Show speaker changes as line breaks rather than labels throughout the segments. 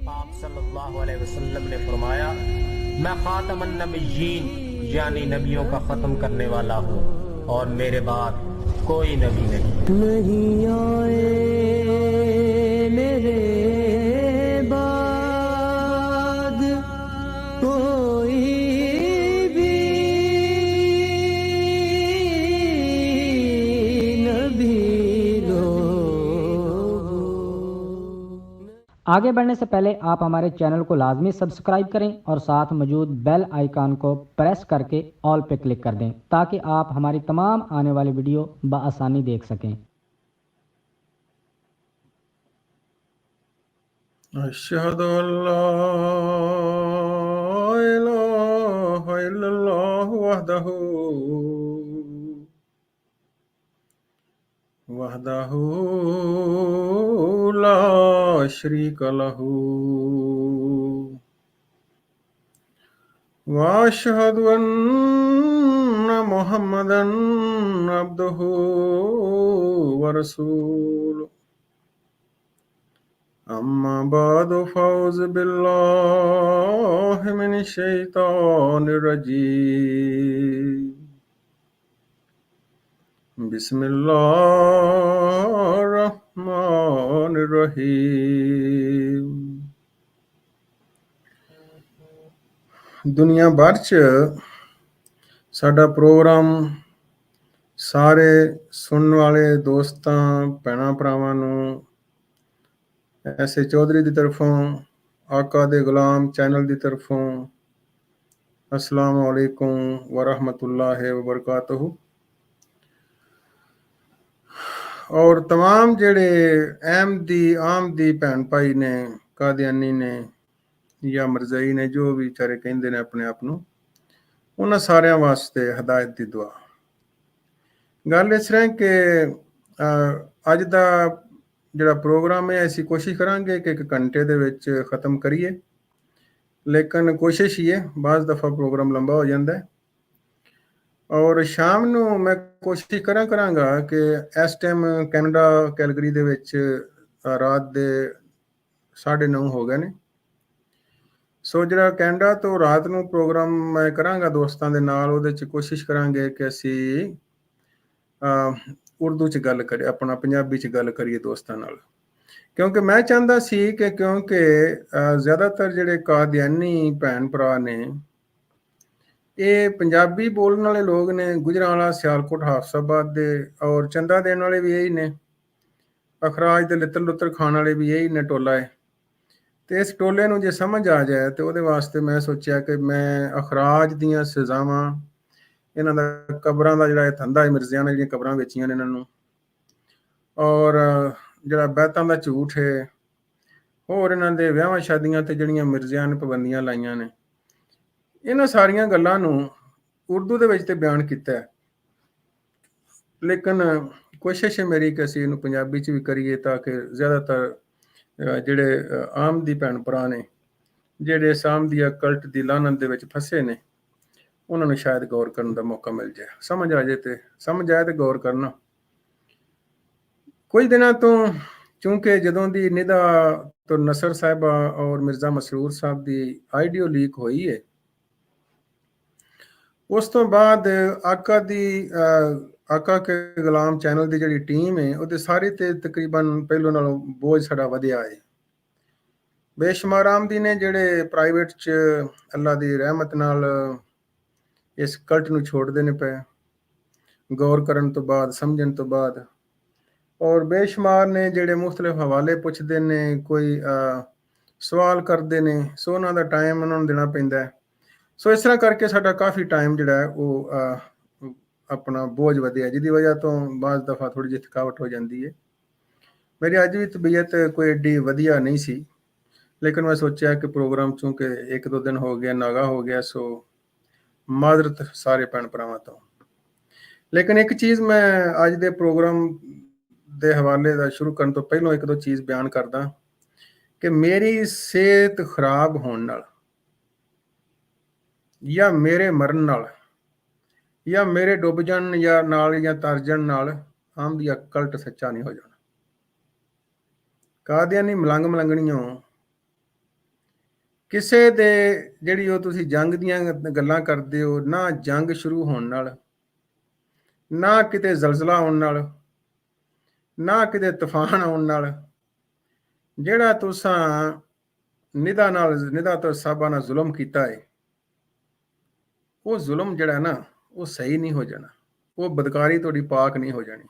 पाक सल्लल्लाहु अलैहि वसल्लम ने फरमाया, मैं खातमुन नबिय्यीन यानी नबियों का ख़त्म करने वाला हूँ और मेरे बाद कोई नबी नहीं आए मेरे बाद कोई भी नबी
आगे बढ़ने से पहले आप हमारे चैनल को लाजमी सब्सक्राइब करें और साथ मौजूद बेल आइकन को प्रेस करके ऑल पे क्लिक कर दें ताकि आप हमारी तमाम आने वाली वीडियो बआसानी देख सकें।
अशहदु अल्ला इलाहा इल्लल्लाहु वहदहु ला शरीका लहू व अशहदु अन्ना मुहम्मदन अब्दुहु व रसूलुहु अम्मा बाद फौज बिल्लाहि मिनश शैतानिर रजीम बिस्मिल्लाहिर रहमानिर रहीम। दुनिया भर च साडा प्रोग्राम सारे सुनने वाले दोस्तां भैणां भरावां नूं ऐसे चौधरी की तरफों आका दे गुलाम चैनल की तरफों अस्सलामु अलैकुम वरहमतुल्लाहि वबरकातुहू। और तमाम जेड़े अहमदी आमदी भैन भाई ने कादियानी ने या मरजई ने जो भी चारे कहते ने अपने आप नूं उन्हां सारियां वास्ते हदायत की दुआ। गल इस तरह कि अज दा ਜਿਹੜਾ ਪ੍ਰੋਗਰਾਮ ਹੈ ਅਸੀਂ ਕੋਸ਼ਿਸ਼ ਕਰਾਂਗੇ ਕਿ 1 ਘੰਟੇ ਦੇ ਵਿੱਚ ਖਤਮ ਕਰੀਏ, ਲੇਕਿਨ ਕੋਸ਼ਿਸ਼ ਹੀ ਹੈ ਬਾਜ਼ ਦਫਾ ਪ੍ਰੋਗਰਾਮ ਲੰਬਾ ਹੋ ਜਾਂਦਾ ਹੈ। ਔਰ ਸ਼ਾਮ ਨੂੰ ਮੈਂ ਕੋਸ਼ਿਸ਼ ਕਰਾਂਗਾ ਕਿ ਇਸ ਟਾਈਮ ਕੈਨੇਡਾ ਕੈਲਗਰੀ ਦੇ ਵਿੱਚ ਰਾਤ ਦੇ 9:30 ਹੋ ਗਏ ਨੇ। ਸੋ ਜਿਹੜਾ ਕੈਨੇਡਾ ਤੋਂ ਰਾਤ ਨੂੰ ਪ੍ਰੋਗਰਾਮ ਮੈਂ ਕਰਾਂਗਾ ਦੋਸਤਾਂ ਦੇ ਨਾਲ, ਉਹਦੇ 'ਚ ਕੋਸ਼ਿਸ਼ ਕਰਾਂਗੇ ਕਿ ਅਸੀਂ ਉਰਦੂ 'ਚ ਗੱਲ ਕਰੀਏ, ਆਪਣਾ ਪੰਜਾਬੀ 'ਚ ਗੱਲ ਕਰੀਏ ਦੋਸਤਾਂ ਨਾਲ, ਕਿਉਂਕਿ ਮੈਂ ਚਾਹੁੰਦਾ ਸੀ ਕਿ ਕਿਉਂਕਿ ਜ਼ਿਆਦਾਤਰ ਜਿਹੜੇ ਕਾਦੀਆਨੀ ਭੈਣ ਭਰਾ ਨੇ ਇਹ ਪੰਜਾਬੀ ਬੋਲਣ ਵਾਲੇ ਲੋਕ ਨੇ, ਗੁਜਰਾਂਵਾਲਾ ਸਿਆਲਕੋਟ ਹਾਫਸਾਬਾਦ ਦੇ, ਔਰ ਚੰਦਾ ਦੇਣ ਵਾਲੇ ਵੀ ਇਹੀ ਨੇ, ਅਖਰਾਜ ਦੇ ਲਿੱਤਰ ਲੁੱਤਰ ਖਾਣ ਵਾਲੇ ਵੀ ਇਹੀ ਨੇ, ਟੋਲਾ ਹੈ। ਤੇ ਇਸ ਟੋਲੇ ਨੂੰ ਜੇ ਸਮਝ ਆ ਜਾਏ ਤੇ ਉਹਦੇ ਵਾਸਤੇ ਮੈਂ ਸੋਚਿਆ ਕਿ ਮੈਂ ਅਖਰਾਜ ਦੀਆਂ ਸਜ਼ਾਵਾਂ, ਇਹਨਾਂ ਦਾ ਕਬਰਾਂ ਦਾ ਜਿਹੜਾ ਇਹ ਧੰਦਾ ਹੈ, ਮਿਰਜ਼ਿਆਂ ਨੇ ਜਿਹੜੀਆਂ ਕਬਰਾਂ ਵੇਚੀਆਂ ਨੇ ਇਹਨਾਂ ਨੂੰ, ਔਰ ਜਿਹੜਾ ਬੈਤਾਂ ਦਾ ਝੂਠ ਹੈ, ਹੋਰ ਇਹਨਾਂ ਦੇ ਵਿਆਹਾਂ ਸ਼ਾਦੀਆਂ ਤੇ ਜਿਹੜੀਆਂ ਮਿਰਜ਼ਿਆਂ ਨੇ ਪਾਬੰਦੀਆਂ ਲਾਈਆਂ ਨੇ, ਇਹਨਾਂ ਸਾਰੀਆਂ ਗੱਲਾਂ ਨੂੰ ਉਰਦੂ ਦੇ ਵਿੱਚ ਤੇ ਬਿਆਨ ਕੀਤਾ ਹੈ, ਲੇਕਿਨ ਕੋਸ਼ਿਸ਼ ਹੈ ਮੇਰੀ ਕਿ ਅਸੀਂ ਇਹਨੂੰ ਪੰਜਾਬੀ 'ਚ ਵੀ ਕਰੀਏ ਤਾਂ ਕਿ ਜ਼ਿਆਦਾਤਰ ਜਿਹੜੇ ਆਮਦੀ ਭੈਣ ਭਰਾ ਨੇ, ਜਿਹੜੇ ਸਾਮਦੀਆ ਕਲਟ ਦੀ ਲਾਹਨਤ ਦੇ ਵਿੱਚ ਫਸੇ ਨੇ, ਉਹਨਾਂ ਨੂੰ ਸ਼ਾਇਦ ਗੌਰ ਕਰਨ ਦਾ ਮੌਕਾ ਮਿਲ ਜਾਏ, ਸਮਝ ਆ ਜਾਏ ਤੇ ਸਮਝ ਆਏ ਤੇ ਗੌਰ ਕਰਨਾ। ਕੁਝ ਦਿਨਾਂ ਤੋਂ ਚੂੰਕਿ ਜਦੋਂ ਦੀ ਨਿਦਾ ਤੋਂ ਨਸਰ ਸਾਹਿਬਾ ਔਰ ਮਿਰਜ਼ਾ ਮਸਰੂਰ ਸਾਹਿਬ ਦੀ ਆਈਡੀਓ ਲੀਕ ਹੋਈ ਹੈ, ਉਸ ਤੋਂ ਬਾਅਦ ਆਕਾ ਕੇ ਗੁਲਾਮ ਚੈਨਲ ਦੀ ਜਿਹੜੀ ਟੀਮ ਹੈ ਉਹਦੇ ਸਾਰੇ ਤੇ ਤਕਰੀਬਨ ਪਹਿਲੋਂ ਨਾਲੋਂ ਬੋਝ ਸਾਡਾ ਵਧਿਆ ਹੈ। ਬੇਸ਼ੁਮਾਰ ਆਮਦੀ ਨੇ ਜਿਹੜੇ ਪ੍ਰਾਈਵੇਟ 'ਚ ਅੱਲਾ ਦੀ ਰਹਿਮਤ ਨਾਲ ਇਸ ਕਲਟ ਨੂੰ ਛੋੜਦੇ ਨੇ ਪਏ ਗੌਰ ਕਰਨ ਤੋਂ ਬਾਅਦ, ਸਮਝਣ ਤੋਂ ਬਾਅਦ, ਔਰ ਬੇਸ਼ੁਮਾਰ ਨੇ ਜਿਹੜੇ ਮੁਖਤਲਿਫ ਹਵਾਲੇ ਪੁੱਛਦੇ ਨੇ, ਕੋਈ ਸਵਾਲ ਕਰਦੇ ਨੇ, ਸੋ ਉਹਨਾਂ ਦਾ ਟਾਈਮ ਉਹਨਾਂ ਨੂੰ ਦੇਣਾ ਪੈਂਦਾ ਹੈ। ਸੋ ਇਸ ਤਰ੍ਹਾਂ ਕਰਕੇ ਸਾਡਾ ਕਾਫੀ ਟਾਈਮ ਜਿਹੜਾ ਹੈ ਉਹ ਆਪਣਾ ਬੋਝ ਵਧਿਆ, ਜਿਹਦੀ ਵਜ੍ਹਾ ਤੋਂ ਬਾਜ਼ ਦਫਾ ਥੋੜ੍ਹੀ ਜਿਹੀ ਥਕਾਵਟ ਹੋ ਜਾਂਦੀ ਹੈ। ਮੇਰੀ ਅੱਜ ਵੀ ਤਬੀਅਤ ਕੋਈ ਐਡੀ ਵਧੀਆ ਨਹੀਂ ਸੀ, ਲੇਕਿਨ ਮੈਂ ਸੋਚਿਆ ਕਿ ਪ੍ਰੋਗਰਾਮ ਚੂੰਕਿ 1-2 ਦਿਨ ਹੋ ਗਿਆ, ਨਾਗਾ ਹੋ ਗਿਆ, ਸੋ ਮਾਜ਼ਰਤ ਸਾਰੇ ਭੈਣ ਭਰਾਵਾਂ ਤੋਂ। ਲੇਕਿਨ ਇੱਕ ਚੀਜ਼ ਮੈਂ ਅੱਜ ਦੇ ਪ੍ਰੋਗਰਾਮ ਦੇ ਹਵਾਲੇ ਦਾ ਸ਼ੁਰੂ ਕਰਨ ਤੋਂ ਪਹਿਲਾਂ 1-2 ਚੀਜ਼ ਬਿਆਨ ਕਰਦਾ ਕਿ ਮੇਰੀ ਸਿਹਤ ਖਰਾਬ ਹੋਣ ਨਾਲ ਜਾਂ ਮੇਰੇ ਮਰਨ ਨਾਲ ਜਾਂ ਮੇਰੇ ਡੁੱਬ ਜਾਣ ਜਾਂ ਨਾਲ ਜਾਂ ਤਰ ਜਾਣ ਨਾਲ ਆਮਦੀ ਕਲਟ ਸੱਚਾ ਨਹੀਂ ਹੋ ਜਾਣਾ। ਕਾਦੀਆਨੀ ਮਲੰਗ ਮਲੰਗਣੀਆਂ ਕਿਸੇ ਦੇ ਜਿਹੜੀ ਉਹ ਤੁਸੀਂ ਜੰਗ ਦੀਆਂ ਗੱਲਾਂ ਕਰਦੇ ਹੋ, ਨਾ ਜੰਗ ਸ਼ੁਰੂ ਹੋਣ ਨਾਲ, ਨਾ ਕਿਤੇ ਜ਼ਲਜ਼ਲਾ ਆਉਣ ਨਾਲ, ਨਾ ਕਿਤੇ ਤੂਫਾਨ ਆਉਣ ਨਾਲ, ਜਿਹੜਾ ਤੁਸਾਂ ਨਿਦਾ ਤੋਂ ਸਾਬਾ ਨਾਲ ਜ਼ੁਲਮ ਕੀਤਾ ਹੈ, ਉਹ ਜ਼ੁਲਮ ਜਿਹੜਾ ਨਾ ਉਹ ਸਹੀ ਨਹੀਂ ਹੋ ਜਾਣਾ, ਉਹ ਬਦਕਾਰੀ ਤੁਹਾਡੀ ਪਾਕ ਨਹੀਂ ਹੋ ਜਾਣੀ।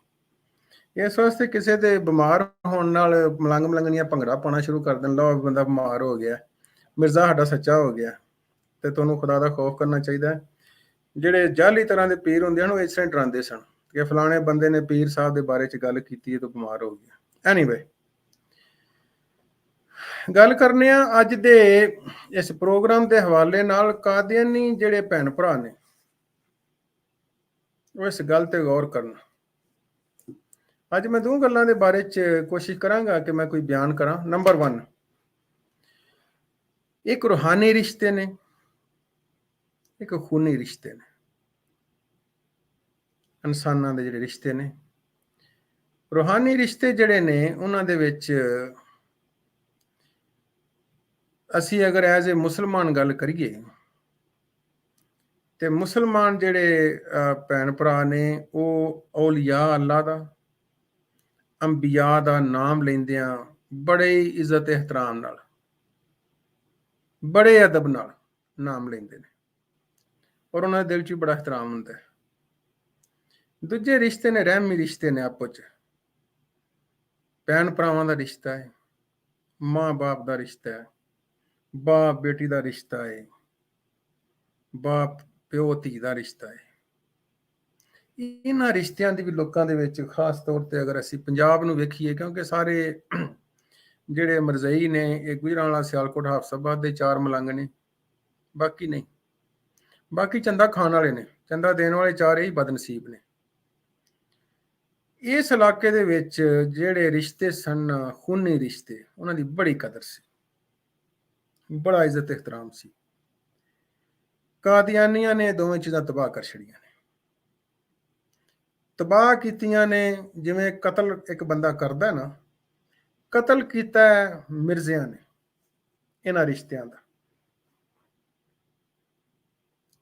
ਇਸ ਵਾਸਤੇ ਕਿਸੇ ਦੇ ਬਿਮਾਰ ਹੋਣ ਨਾਲ ਮਲੰਗ ਮਲੰਗਣੀਆਂ ਭੰਗੜਾ ਪਾਉਣਾ ਸ਼ੁਰੂ ਕਰ ਦੇਣ, ਲਓ ਬੰਦਾ ਬਿਮਾਰ ਹੋ ਗਿਆ, ਮਿਰਜ਼ਾ ਸਾਡਾ ਸੱਚਾ ਹੋ ਗਿਆ, ਤੇ ਤੁਹਾਨੂੰ ਖੁਦਾ ਦਾ ਖੌਫ ਕਰਨਾ ਚਾਹੀਦਾ। ਜਿਹੜੇ ਜਾਲੀ ਤਰ੍ਹਾਂ ਦੇ ਪੀਰ ਹੁੰਦੇ ਹਨ ਉਹ ਇਸ ਤਰ੍ਹਾਂ ਡਰਾਉਂਦੇ ਸਨ ਕਿ ਫਲਾਣੇ ਬੰਦੇ ਨੇ ਪੀਰ ਸਾਹਿਬ ਦੇ ਬਾਰੇ ਚ ਗੱਲ ਕੀਤੀ ਹੈ ਤਾਂ ਬਿਮਾਰ ਹੋ ਗਿਆ। ਐਨੀਵੇ, ਗੱਲ ਕਰਨੇ ਆ ਅੱਜ ਦੇ ਇਸ ਪ੍ਰੋਗਰਾਮ ਦੇ ਹਵਾਲੇ ਨਾਲ ਕਾਦੀਆਨੀ ਜਿਹੜੇ ਭੈਣ ਭਰਾ ਨੇ ਉਹ ਇਸ ਗੱਲ ਤੇ ਗੌਰ ਕਰਨ। ਅੱਜ ਮੈਂ ਦੋ ਗੱਲਾਂ ਦੇ ਬਾਰੇ ਚ ਕੋਸ਼ਿਸ਼ ਕਰਾਂਗਾ ਕਿ ਮੈਂ ਕੋਈ ਬਿਆਨ ਕਰਾਂ। ਨੰਬਰ 1, ਇੱਕ ਰੂਹਾਨੀ ਰਿਸ਼ਤੇ ਨੇ, ਇੱਕ ਖੂਨੀ ਰਿਸ਼ਤੇ ਨੇ। ਇਨਸਾਨਾਂ ਦੇ ਜਿਹੜੇ ਰਿਸ਼ਤੇ ਨੇ, ਰੂਹਾਨੀ ਰਿਸ਼ਤੇ ਜਿਹੜੇ ਨੇ, ਉਹਨਾਂ ਦੇ ਵਿੱਚ ਅਸੀਂ ਅਗਰ ਐਜ਼ ਏ ਮੁਸਲਮਾਨ ਗੱਲ ਕਰੀਏ ਤੇ ਮੁਸਲਮਾਨ ਜਿਹੜੇ ਭੈਣ ਭਰਾ ਨੇ ਉਹ ਔਲੀਆ ਅੱਲਾ ਦਾ, ਅੰਬੀਆ ਦਾ ਨਾਮ ਲੈਂਦਿਆਂ ਬੜੇ ਇੱਜ਼ਤ ਇਹਤਰਾਮ ਨਾਲ, ਬੜੇ ਅਦਬ ਨਾਲ ਨਾਮ ਲੈਂਦੇ ਨੇ, ਔਰ ਉਹਨਾਂ ਦੇ ਦਿਲ 'ਚ ਵੀ ਬੜਾ ਇਹਤਰਾਮ ਹੁੰਦਾ ਹੈ। ਦੂਜੇ ਰਿਸ਼ਤੇ ਨੇ ਰਹਿਮੀ ਰਿਸ਼ਤੇ ਨੇ, ਆਪੋ 'ਚ ਭੈਣ ਭਰਾਵਾਂ ਦਾ ਰਿਸ਼ਤਾ ਹੈ, ਮਾਂ ਬਾਪ ਦਾ ਰਿਸ਼ਤਾ ਹੈ, ਬਾਪ ਬੇਟੀ ਦਾ ਰਿਸ਼ਤਾ ਹੈ, ਬਾਪ ਪਿਓ ਧੀ ਦਾ ਰਿਸ਼ਤਾ ਹੈ। ਇਹਨਾਂ ਰਿਸ਼ਤਿਆਂ ਦੀ ਵੀ ਲੋਕਾਂ ਦੇ ਵਿੱਚ ਖਾਸ ਤੌਰ ਤੇ ਅਗਰ ਅਸੀਂ ਪੰਜਾਬ ਨੂੰ ਵੇਖੀਏ, ਕਿਉਂਕਿ ਸਾਰੇ ਜਿਹੜੇ ਮਰਜ਼ਈ ਨੇ ਇਹ ਗੁਜਰਾਂਵਾਲਾ, ਸਿਆਲਕੋਟ, ਹਾਫਸਾਬਾਦ ਦੇ 4 ਮਲੰਗ ਨੇ, ਬਾਕੀ ਨਹੀਂ। ਬਾਕੀ ਚੰਦਾ ਖਾਣ ਵਾਲੇ ਨੇ, ਚੰਦਾ ਦੇਣ ਵਾਲੇ 4 ਹੀ ਬਦਨਸੀਬ ਨੇ। ਇਸ ਇਲਾਕੇ ਦੇ ਵਿੱਚ ਜਿਹੜੇ ਰਿਸ਼ਤੇ ਸਨ ਖੂਨੀ ਰਿਸ਼ਤੇ, ਉਹਨਾਂ ਦੀ ਬੜੀ ਕਦਰ ਸੀ, ਬੜਾ ਇੱਜ਼ਤ ਇਖਤਰਾਮ ਸੀ। ਕਾਦੀਆਨੀਆਂ ਨੇ ਦੋਵੇਂ ਚੀਜ਼ਾਂ ਤਬਾਹ ਕਰ ਛੜੀਆਂ ਨੇ, ਤਬਾਹ ਕੀਤੀਆਂ ਨੇ। ਜਿਵੇਂ ਕਤਲ ਇੱਕ ਬੰਦਾ ਕਰਦਾ ਨਾ, ਕਤਲ ਕੀਤਾ ਮਿਰਜ਼ਿਆਂ ਨੇ ਇਹਨਾਂ ਰਿਸ਼ਤਿਆਂ ਦਾ,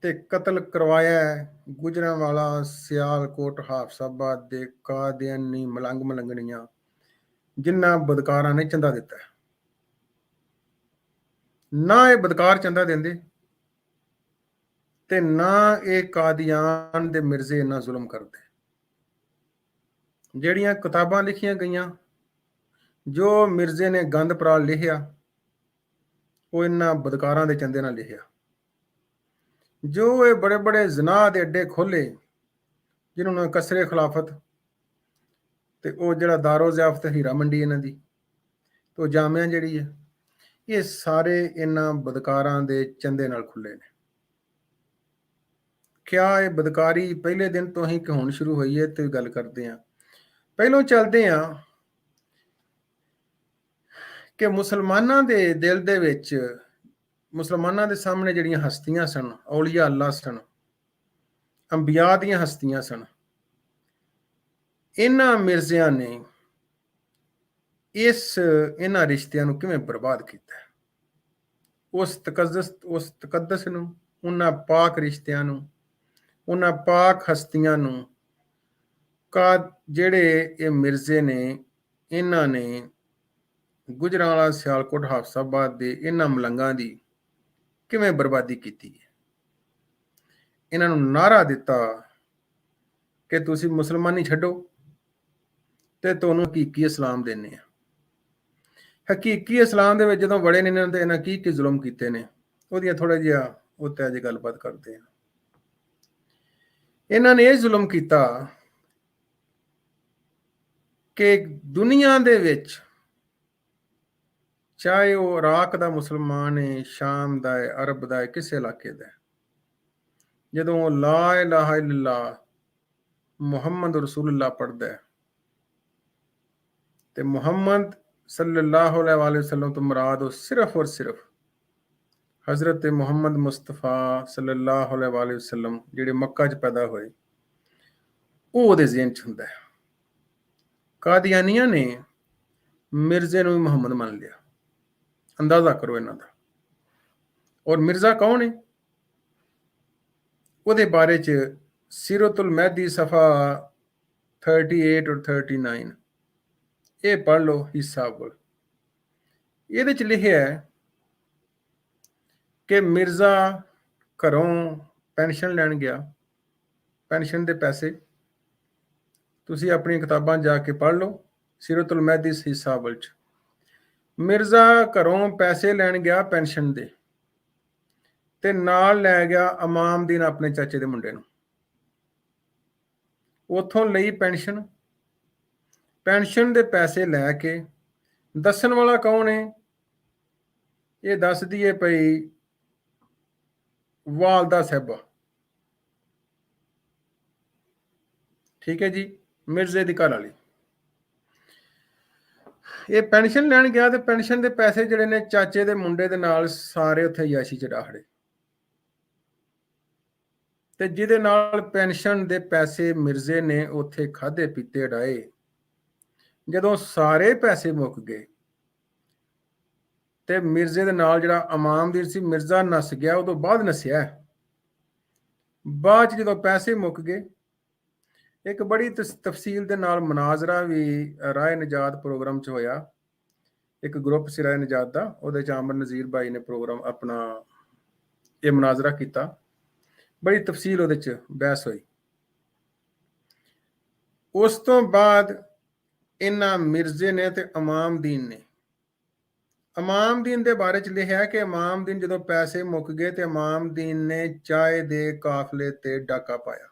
ਤੇ ਕਤਲ ਕਰਵਾਇਆ ਗੁਜਰਾਂਵਾਲਾ, ਸਿਆਲਕੋਟ, ਹਾਫਸਾਬਾਦ ਦੇ ਕਾਦੀਆਨੀ ਮਲੰਗ ਮਲੰਗਣੀਆਂ, ਜਿਨ੍ਹਾਂ ਬਦਕਾਰਾਂ ਨੇ ਚੰਦਾ ਦਿੱਤਾ। ਨਾ ਇਹ ਬਦਕਾਰ ਚੰਦਾ ਦਿੰਦੇ ਤੇ ਨਾ ਇਹ ਕਾਦੀਆਨ ਦੇ ਮਿਰਜ਼ੇ ਇੰਨਾ ਜ਼ੁਲਮ ਕਰਦੇ। ਜਿਹੜੀਆਂ ਕਿਤਾਬਾਂ ਲਿਖੀਆਂ ਗਈਆਂ, ਜੋ ਮਿਰਜ਼ੇ ਨੇ ਗੰਦ ਪਰਾਲ ਲਿਖਿਆ, ਉਹ ਇਹਨਾਂ ਬਦਕਾਰਾਂ ਦੇ ਚੰਦੇ ਨਾਲ ਲਿਖਿਆ। ਜੋ ਇਹ ਬੜੇ ਬੜੇ ਜ਼ਨਾਹ ਦੇ ਅੱਡੇ ਖੋਲੇ, ਜਿਹਨਾਂ ਨੂੰ ਕਸਰੇ ਖਿਲਾਫਤ, ਤੇ ਉਹ ਜਿਹੜਾ ਦਾਰੋ ਜ਼ਿਆਫਤ ਹੀਰਾ ਮੰਡੀ ਇਹਨਾਂ ਦੀ, ਤੇ ਉਹ ਜਾਮਿਆ ਜਿਹੜੀ ਹੈ, ਇਹ ਸਾਰੇ ਇਹਨਾਂ ਬਦਕਾਰਾਂ ਦੇ ਚੰਦੇ ਨਾਲ ਖੁੱਲੇ ਨੇ। ਕਿਆ ਇਹ ਬਦਕਾਰੀ ਪਹਿਲੇ ਦਿਨ ਤੋਂ ਹੀ ਹੋਣ ਸ਼ੁਰੂ ਹੋਈ ਹੈ? ਤੇ ਗੱਲ ਕਰਦੇ ਹਾਂ। ਪਹਿਲੋਂ ਚੱਲਦੇ ਹਾਂ ਕਿ ਮੁਸਲਮਾਨਾਂ ਦੇ ਦਿਲ ਦੇ ਵਿੱਚ, ਮੁਸਲਮਾਨਾਂ ਦੇ ਸਾਹਮਣੇ ਜਿਹੜੀਆਂ ਹਸਤੀਆਂ ਸਨ, ਔਲੀਆ ਅੱਲਾ ਸਨ, ਅੰਬੀਆ ਦੀਆਂ ਹਸਤੀਆਂ ਸਨ, ਇਹਨਾਂ ਮਿਰਜ਼ਿਆਂ ਨੇ ਇਹਨਾਂ ਰਿਸ਼ਤਿਆਂ ਨੂੰ ਕਿਵੇਂ ਬਰਬਾਦ ਕੀਤਾ। ਉਸ ਤਕੱਦਸ ਨੂੰ, ਉਹਨਾਂ ਪਾਕ ਰਿਸ਼ਤਿਆਂ ਨੂੰ, ਉਹਨਾਂ ਪਾਕ ਹਸਤੀਆਂ ਨੂੰ ਜਿਹੜੇ ਇਹ ਮਿਰਜ਼ੇ ਨੇ, ਇਹਨਾਂ ਨੇ ਗੁਜਰਾਂਵਾਲਾ, ਸਿਆਲਕੋਟ, ਹਾਫਸਾਬਾਦ ਦੇ ਇਹਨਾਂ ਮਲੰਗਾਂ ਦੀ ਕਿਵੇਂ ਬਰਬਾਦੀ ਕੀਤੀ ਹੈ। ਇਹਨਾਂ ਨੂੰ ਨਾਅਰਾ ਦਿੱਤਾ ਕਿ ਤੁਸੀਂ ਮੁਸਲਮਾਨੀ ਛੱਡੋ ਤੇ ਤੁਹਾਨੂੰ ਹਕੀਕੀ ਇਸਲਾਮ ਦੇਣੇ ਆ। ਹਕੀਕੀ ਇਸਲਾਮ ਦੇ ਵਿੱਚ ਜਦੋਂ ਵੜੇ ਨੇ ਇਹਨਾਂ ਤੇ ਇਹਨਾਂ ਕੀ ਜ਼ੁਲਮ ਕੀਤੇ ਨੇ, ਉਹਦੀਆਂ ਥੋੜਾ ਜਿਹਾ ਉੱਤੇ ਅੱਜ ਗੱਲਬਾਤ ਕਰਦੇ ਆ। ਇਹਨਾਂ ਨੇ ਇਹ ਜ਼ੁਲਮ ਕੀਤਾ ਕਿ ਦੁਨੀਆ ਦੇ ਵਿੱਚ, ਚਾਹੇ ਉਹ ਇਰਾਕ ਦਾ ਮੁਸਲਮਾਨ ਹੈ, ਸ਼ਾਮ ਦਾ ਹੈ, ਅਰਬ ਦਾ ਹੈ, ਕਿਸੇ ਇਲਾਕੇ ਦਾ, ਜਦੋਂ ਲਾ ਇਲਾਹਾ ਇਲੱਲਾ ਮੁਹੰਮਦ ਰਸੂਲullah ਪੜ੍ਹਦਾ ਹੈ ਤੇ ਮੁਹੰਮਦ ਸੱਲੱਲਾਹੁ ਅਲੈਹਿ ਵਸੱਲਮ ਤੋਂ ਮੁਰਾਦ ਉਹ ਸਿਰਫ ਔਰ ਸਿਰਫ ਹਜ਼ਰਤ ਮੁਹੰਮਦ ਮੁਸਤਫਾ ਸੱਲੱਲਾਹੁ ਅਲੈਹਿ ਵਸੱਲਮ ਜਿਹੜੇ ਮੱਕਾ 'ਚ ਪੈਦਾ ਹੋਏ, ਉਹ ਉਹਦੇ ਜ਼ਿਹਨ 'ਚ ਹੁੰਦਾ ਹੈ। ਕਾਦੀਆਨੀਆਂ ਨੇ ਮਿਰਜ਼ੇ ਨੂੰ ਵੀ ਮੁਹੰਮਦ ਮੰਨ ਲਿਆ। ਅੰਦਾਜ਼ਾ ਕਰੋ ਇਹਨਾਂ ਦਾ। और मिर्जा कौन है ਉਹਦੇ ਬਾਰੇ ਚ ਸੀਰਤੁਲ ਮਹਿਦੀ ਸਫਾ 38 और 39 ਇਹ ਪੜ੍ਹ ਲਓ ਹਿੱਸਾ ਕੋਲ। ਇਹਦੇ ਚ ਲਿਖਿਆ ਹੈ ਕਿ ਮਿਰਜ਼ਾ ਘਰੋਂ ਪੈਨਸ਼ਨ ਲੈਣ ਗਿਆ, ਪੈਨਸ਼ਨ ਦੇ ਪੈਸੇ। ਤੁਸੀਂ ਆਪਣੀਆਂ ਕਿਤਾਬਾਂ ਜਾ ਕੇ ਪੜ੍ਹ ਲਓ ਸੀਰਤੁਲ ਮਹਿਦੀ ਹਿੱਸਾ ਵੱਲ ਚ। ਮਿਰਜ਼ਾ ਘਰੋਂ ਪੈਸੇ ਲੈਣ ਗਿਆ ਪੈਨਸ਼ਨ ਦੇ, ਤੇ ਨਾਲ ਲੈ ਗਿਆ ਇਮਾਮਦੀਨ ਆਪਣੇ ਚਾਚੇ ਦੇ ਮੁੰਡੇ ਨੂੰ। ਉਥੋਂ ਲਈ ਪੈਨਸ਼ਨ, ਪੈਨਸ਼ਨ ਦੇ ਪੈਸੇ ਲੈ ਕੇ ਦੱਸਣ ਵਾਲਾ ਕੌਣ ਹੈ? ਇਹ ਦੱਸਦੀ ਹੈ ਪਈ ਵਾਲਦਾ ਸਾਹਿਬਾ। ਠੀਕ ਹੈ ਜੀ, ਮਿਰਜ਼ੇ ਦੀ ਘਰ ਵਾਲੀ। ਇਹ ਪੈਨਸ਼ਨ ਲੈਣ ਗਿਆ ਤੇ ਪੈਨਸ਼ਨ ਦੇ ਪੈਸੇ ਜਿਹੜੇ ਨੇ ਚਾਚੇ ਦੇ ਮੁੰਡੇ ਦੇ ਨਾਲ ਸਾਰੇ ਉੱਥੇ ਯਾਸ਼ੀ ਚ ਡਾਹੜੇ, ਤੇ ਜਿਹਦੇ ਨਾਲ ਪੈਨਸ਼ਨ ਦੇ ਪੈਸੇ ਮਿਰਜ਼ੇ ਨੇ ਉੱਥੇ ਖਾਧੇ ਪੀਤੇ ਉਡਾਏ। ਜਦੋਂ ਸਾਰੇ ਪੈਸੇ ਮੁੱਕ ਗਏ ਤੇ ਮਿਰਜ਼ੇ ਦੇ ਨਾਲ ਜਿਹੜਾ ਇਮਾਮਦੀਨ ਸੀ, ਮਿਰਜ਼ਾ ਨੱਸ ਗਿਆ। ਉਦੋਂ ਬਾਅਦ ਨੱਸਿਆ, ਬਾਅਦ ਚ ਜਦੋਂ ਪੈਸੇ ਮੁੱਕ ਗਏ, ਇੱਕ ਬੜੀ ਤਫਸੀਲ ਦੇ ਨਾਲ ਮਨਾਜ਼ਰਾ ਵੀ ਰਾਏ ਨਜਾਤ ਪ੍ਰੋਗਰਾਮ ਚ ਹੋਇਆ। ਇੱਕ ਗਰੁੱਪ ਸੀ ਰਾਏ ਨਜਾਤ ਦਾ, ਉਹਦੇ ਚ ਆਮਰ ਨਜ਼ੀਰ ਭਾਈ ਨੇ ਪ੍ਰੋਗਰਾਮ ਆਪਣਾ ਇਹ ਮਨਾਜ਼ਰਾ ਕੀਤਾ। ਬੜੀ ਤਫਸੀਲ ਉਹਦੇ ਚ ਬਹਿਸ ਹੋਈ। ਉਸ ਤੋਂ ਬਾਅਦ ਇਹਨਾਂ ਮਿਰਜ਼ੇ ਨੇ ਤੇ ਇਮਾਮਦੀਨ ਨੇ, ਇਮਾਮਦੀਨ ਦੇ ਬਾਰੇ ਚ ਲਿਖਿਆ ਕਿ ਇਮਾਮਦੀਨ ਜਦੋਂ ਪੈਸੇ ਮੁੱਕ ਗਏ ਤੇ ਇਮਾਮਦੀਨ ਨੇ ਚਾਏ ਦੇ ਕਾਫਲੇ ਤੇ ਡਾਕਾ ਪਾਇਆ।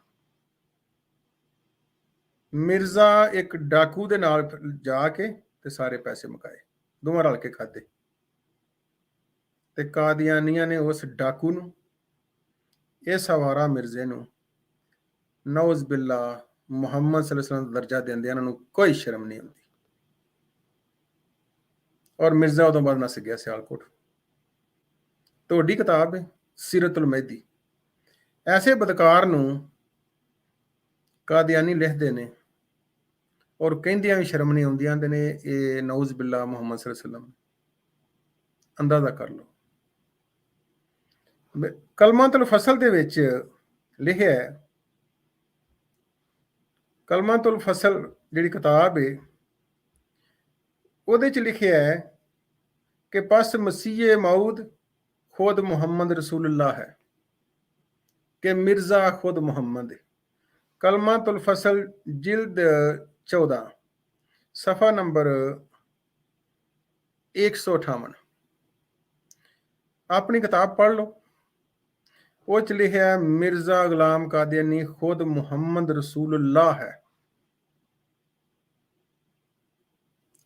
ਮਿਰਜ਼ਾ ਇੱਕ ਡਾਕੂ ਦੇ ਨਾਲ ਜਾ ਕੇ ਤੇ ਸਾਰੇ ਪੈਸੇ ਮੁਕਾਏ, ਦੋਵਾਂ ਰਲ ਕੇ ਖਾਦੇ। ਤੇ ਕਾਦੀਆਨੀਆਂ ਨੇ ਉਸ ਡਾਕੂ ਨੂੰ, ਇਸ ਹਵਾਰਾ ਮਿਰਜ਼ੇ ਨੂੰ ਨੌਜ਼ ਬਿੱਲਾ ਮੁਹੰਮਦ ਸੱਲੱਲਾਹੁ ਅਲੈਹਿ ਵਸੱਲਮ ਦਾ ਦਰਜਾ ਦਿੰਦੇ, ਇਹਨਾਂ ਨੂੰ ਕੋਈ ਸ਼ਰਮ ਨਹੀਂ ਆਉਂਦੀ। ਔਰ ਮਿਰਜ਼ਾ ਉਦੋਂ ਬਾਅਦ ਨੱਸ ਗਿਆ ਸਿਆਲਕੋਟ। ਤੁਹਾਡੀ ਕਿਤਾਬ ਹੈ ਸੀਰਤੁਲ ਮਹਿਦੀ। ਐਸੇ ਬਦਕਾਰ ਨੂੰ ਕਾਦੀਆਨੀ ਲਿਖਦੇ ਨੇ ਔਰ ਕਹਿੰਦਿਆਂ ਵੀ ਸ਼ਰਮ ਨਹੀਂ ਆਉਂਦੀ, ਆਂਦੇ ਨੇ ਇਹ ਨੌਜ਼ ਬਿੱਲਾ ਮੁਹੰਮਦ ਸੱਲੱਲਾਹੁ ਅਲੈਹਿ ਵਸੱਲਮ। ਅੰਦਾਜ਼ਾ ਕਰ ਲਓ। ਕਲਮਾਤੁਲ ਫਸਲ ਦੇ ਵਿੱਚ ਲਿਖਿਆ ਹੈ, ਕਲਮਾਤੁਲ ਫਸਲ ਜਿਹੜੀ ਕਿਤਾਬ ਹੈ ਉਹਦੇ ਚ ਲਿਖਿਆ ਹੈ ਕਿ ਪਸ ਮਸੀਹ ਮਊਦ ਖੁਦ ਮੁਹੰਮਦ ਰਸੂਲullah ਹੈ, ਕਿ ਮਿਰਜ਼ਾ ਖੁਦ ਮੁਹੰਮਦ ਹੈ। ਕਲਮਾਤੁਲ ਫਸਲ ਜਿਲਦ 14 ਸਫਾ ਨੰਬਰ 158 ਆਪਣੀ ਕਿਤਾਬ ਪੜ੍ਹ ਲਓ। ਉਹ ਚ ਲਿਖਿਆ ਮਿਰਜ਼ਾ ਗੁਲਾਮ ਕਾਦੀਆਨੀ ਖੁਦ ਮੁਹੰਮਦ ਰਸੂਲullah ਹੈ।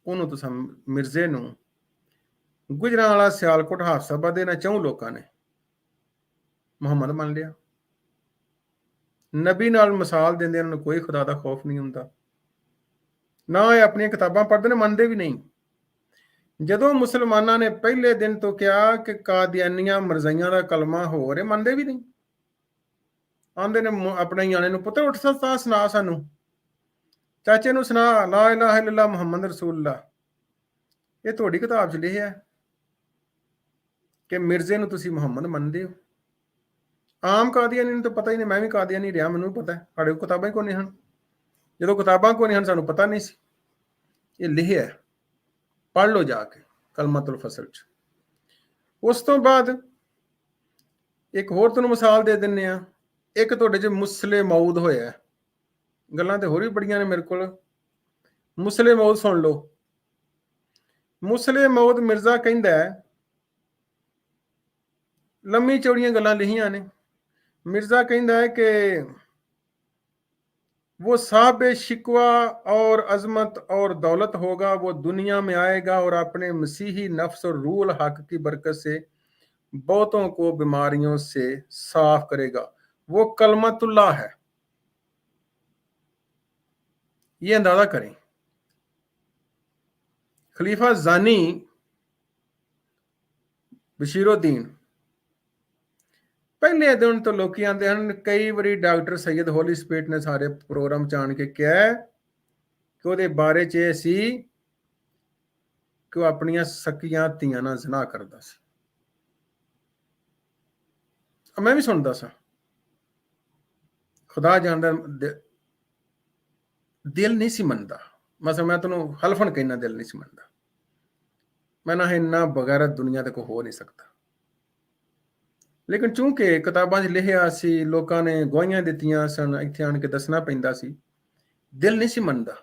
ਉਹਨੂੰ ਤੁਸੀਂ ਮਿਰਜ਼ੇ ਨੂੰ ਗੁਜਰਾਂ ਵਾਲਾ ਸਿਆਲਕੋਟ ਹਾਫਸਾਬਾਦ ਦੇ ਨਾ ਚੌਂ ਲੋਕਾਂ ਨੇ ਮੁਹੰਮਦ ਮੰਨ ਲਿਆ। ਨਬੀ ਨਾਲ ਮਿਸਾਲ ਦਿੰਦੇ, ਇਹਨਾਂ ਨੂੰ ਕੋਈ ਖੁਦਾ ਦਾ ਖੌਫ ਨਹੀਂ ਹੁੰਦਾ, ਨਾ ਇਹ ਆਪਣੀਆਂ ਕਿਤਾਬਾਂ ਪੜ੍ਹਦੇ ਨੇ, ਮੰਨਦੇ ਵੀ ਨਹੀਂ। ਜਦੋਂ ਮੁਸਲਮਾਨਾਂ ਨੇ ਪਹਿਲੇ ਦਿਨ ਤੋਂ ਕਿਹਾ ਕਿ ਕਾਦੀਆਨੀਆਂ ਮਰਜ਼ਾਈਆਂ ਦਾ ਕਲਮਾ ਹੋ ਰਿਹਾ, ਮੰਨਦੇ ਵੀ ਨਹੀਂ। ਆਂਦੇ ਨੇ ਆਪਣੇ ਨਿਆਣੇ ਨੂੰ, ਪੁੱਤਰ ਉੱਠ ਸਤਾ ਸੁਣਾ, ਸਾਨੂੰ ਚਾਚੇ ਨੂੰ ਸੁਣਾ ਲਾ ਇਲਾਹਾ ਇਲੱਲ੍ਲਾਹ ਮੁਹੰਮਦ ਰਸੂਲullah। ਇਹ ਤੁਹਾਡੀ ਕਿਤਾਬ ਚ ਲਿਖਿਆ ਕਿ ਮਿਰਜ਼ੇ ਨੂੰ ਤੁਸੀਂ ਮੁਹੰਮਦ ਮੰਨਦੇ ਹੋ। ਆਮ ਕਾਦੀਆਨੀ ਨੂੰ ਤਾਂ ਪਤਾ ਹੀ ਨਹੀਂ, ਮੈਂ ਵੀ ਕਾਦੀਆਨੀ ਰਿਹਾ, ਮੈਨੂੰ ਪਤਾ ਹੈ। ਸਾਡੇ ਕੋਲ ਕਿਤਾਬਾਂ ਹੀ ਕੋਈ ਨਹੀਂ ਹਨ। ਜਦੋਂ ਕਿਤਾਬਾਂ ਕੋਈ ਨਹੀਂ ਹਨ, ਸਾਨੂੰ ਪਤਾ ਨਹੀਂ ਸੀ। ਇਹ ਲਿਖਿਆ, ਪੜ੍ਹ ਲਓ ਜਾ ਕੇ ਕਲਮਾਤੁਲ ਫਸਲ ਚ। ਉਸ ਤੋਂ ਬਾਅਦ ਇੱਕ ਹੋਰ ਤੁਹਾਨੂੰ ਮਿਸਾਲ ਦੇ ਦਿੰਦੇ ਆ। ਇੱਕ ਤੁਹਾਡੇ ਚ ਮੁਸਲੇ ਮਊਦ ਹੋਇਆ, ਗੱਲਾਂ ਤੇ ਹੋਰ ਵੀ ਬੜੀਆਂ ਨੇ ਮੇਰੇ ਕੋਲ। ਮੁਸਲੇ ਮਊਦ ਸੁਣ ਲਓ। ਮੁਸਲੇ ਮਊਦ ਮਿਰਜ਼ਾ ਕਹਿੰਦਾ ਹੈ, ਲੰਮੀ ਚੌੜੀਆਂ ਗੱਲਾਂ ਲਿਖੀਆਂ ਨੇ। ਮਿਰਜ਼ਾ ਕਹਿੰਦਾ ਹੈ ਕਿ वो साहब शिकवा और अजमत और दौलत होगा, वो दुनिया में आएगा और अपने मसीही नफ्स और रूल हक की बरकत से बहुतों को बीमारियों से साफ करेगा। वो कलमतुल्लाह है। ये अंदाजा करें। खलीफा जानी बशीरुद्दीन ਪਹਿਲੇ ਦਿਨ ਤੋਂ ਲੋਕੀ ਆਂਦੇ ਹਨ। ਕਈ ਵਾਰੀ ਡਾਕਟਰ ਸੈयद ਹੋਲੀ ਸਪੀਟ ਨੇ ਸਾਰੇ ਪ੍ਰੋਗਰਾਮ ਚ ਆਣ ਕੇ ਕਿਹਾ ਕਿ ਉਹਦੇ ਬਾਰੇ ਚ ਇਹ ਸੀ ਕਿ ਉਹ ਆਪਣੀਆਂ ਸਕੀਆਂ ਧੀਆਂ ਨਾਲ ਜ਼ਨਾ ਕਰਦਾ ਸੀ। मैं भी सुनता सा, खुदा जानदा दिल नहीं सी मनदा। मसला मैं तेनों हलफन कहना दिल नहीं सी मनदा। मैं ना इन्ना बगैरत दुनिया ते कोई हो नहीं सकता। लेकिन चूंकि किताबां 'ਚ लिखिया सी, लोकां ने गवाहियां दित्तियां सन, इत्थे आण के दसना पैंदा सी, दिल नहीं सी मनदा।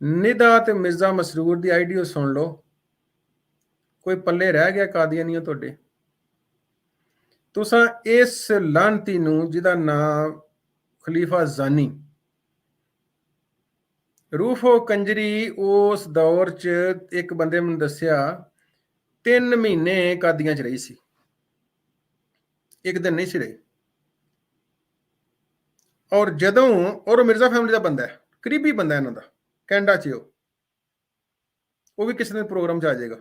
निदा ते मिर्जा मसरूर दी आइडियो सुन लो, कोई पल्ले रह गया कादियानियों तुहाडे? तुसां इस लानती नूं जिहदा नाम खलीफा जानी, रूफो कंजरी, उस दौर च एक बंदे मैनूं दस्सिया 3 महीने कादियां च रही सी, एक दिन नहीं सी रही। और जदों, और मिर्जा फैमिली का बंदा है, करीबी बंदा इन्हां दा, कैनेडा च वो भी किसी दिन प्रोग्राम च आ जाएगा,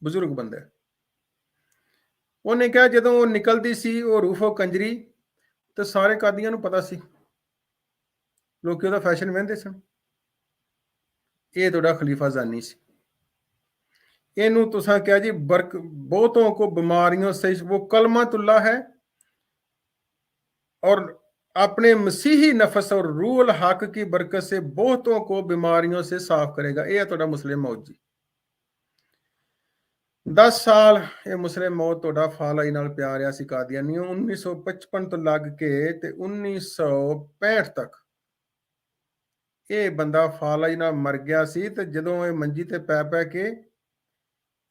बजुर्ग बंदा है। उन्हें कहा जदों वो निकलती सी वो रूफो कंजरी, तो सारे कादियां नूं पता सी, लोग ਉਹਦਾ फैशन वहंदे सन। ये तुहाडा खलीफा जानी सी। इनू तुसां क्या जी, बरक बहुतों को बीमारियों से वो कलमातुल्ला है और अपने मसीही नफस और रूह हक की बरकत से बहुतों को बीमारियों से साफ करेगा। ये तुहाडा मुस्लिम मौत जी। 10 साल ये मुस्लिम मौत तुहाडा फालाई नाल प्यार रहा सी कादियानियों। 1955 तो लग के ते 1965 तक ये बंदा फालाई नाल मर गया सी। ते जदों ये मंजी ते पै के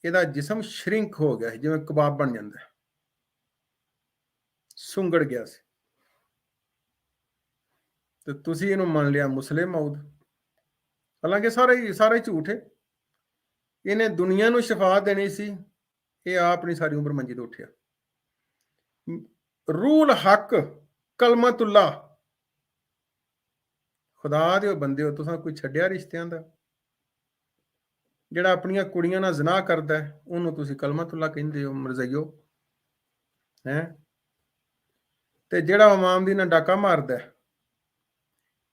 ਇਹਦਾ जिसम श्रिंक हो गया जिवें कबाब बन जाता है, सुंगड़ गया सी। तो तुसी इहनूं मन लिया मुस्लिम मौत, हालांकि सारा ही झूठ है। इन्हें दुनिया नूं शफा देनी सी, ये आप नहीं सारी उम्र मंजी तो उठिया। रूल हक कलमतुल्ला, खुदा दे बंदे हो तुसां, कोई छड्डिया रिश्तियां दा? ਜਿਹੜਾ ਆਪਣੀਆਂ ਕੁੜੀਆਂ ਨਾਲ ਜ਼ਨਾ ਕਰਦਾ ਉਹਨੂੰ ਤੁਸੀਂ ਕਲਮਤੁल्ला ਕਹਿੰਦੇ ਹੋ, ਮਰਜ਼ਈਓ ਹੈ। ਤੇ ਜਿਹੜਾ ਇਮਾਮ ਦੀ ਨਾਲ ਡਾਕਾ ਮਾਰਦਾ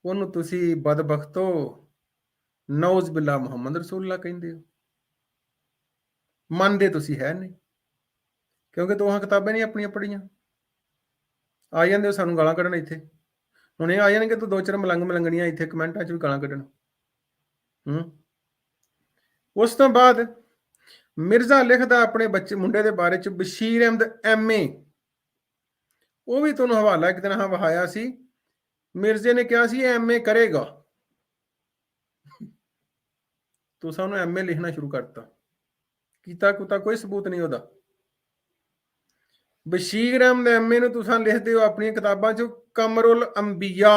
ਉਹਨੂੰ ਤੁਸੀਂ ਬਦਬਖਤੋ ਨੌਜ਼ ਬਿਲਾ ਮੁਹੰਮਦ ਰਸੂਲullah ਕਹਿੰਦੇ ਹੋ। ਮੰਨਦੇ ਤੁਸੀਂ ਹੈ ਨਹੀਂ, ਕਿਉਂਕਿ ਦੋਹਾਂ ਕਿਤਾਬਾਂ ਨਹੀਂ ਆਪਣੀਆਂ ਪੜ੍ਹੀਆਂ। ਆ ਜਾਂਦੇ ਹੋ ਸਾਨੂੰ ਗਾਲਾਂ ਕੱਢਣ ਇੱਥੇ, ਹੁਣ ਇਹ ਆ ਜਾਣਗੇ ਤੂੰ 2-4 ਮਲੰਗਣੀਆਂ ਇੱਥੇ ਕਮੈਂਟਾਂ 'ਚ ਵੀ ਗਾਲਾਂ ਕੱਢਣ। ਉਸ ਤੋਂ ਬਾਅਦ ਮਿਰਜ਼ਾ ਲਿਖਦਾ ਆਪਣੇ ਬੱਚੇ ਮੁੰਡੇ ਦੇ ਬਾਰੇ 'ਚ, ਬਸ਼ੀਰ ਅਹਿਮਦ MA, ਉਹ ਵੀ ਤੁਹਾਨੂੰ ਹਵਾਲਾ ਇੱਕ ਦਿਨ ਹਾਂ ਵਹਾਇਆ ਸੀ। ਮਿਰਜ਼ੇ ਨੇ ਕਿਹਾ ਸੀ MA ਕਰੇਗਾ, ਤੁਸੀਂ ਉਹਨੂੰ MA ਲਿਖਣਾ ਸ਼ੁਰੂ ਕਰਤਾ, ਕੀਤਾ ਕੁਤਾ ਕੋਈ ਸਬੂਤ ਨਹੀਂ ਉਹਦਾ। ਬਸ਼ੀਰ ਅਹਿਮਦ MA ਨੂੰ ਤੁਸੀਂ ਲਿਖਦੇ ਹੋ ਆਪਣੀਆਂ ਕਿਤਾਬਾਂ 'ਚ ਕਮਰੁਲ ਅੰਬੀਆ,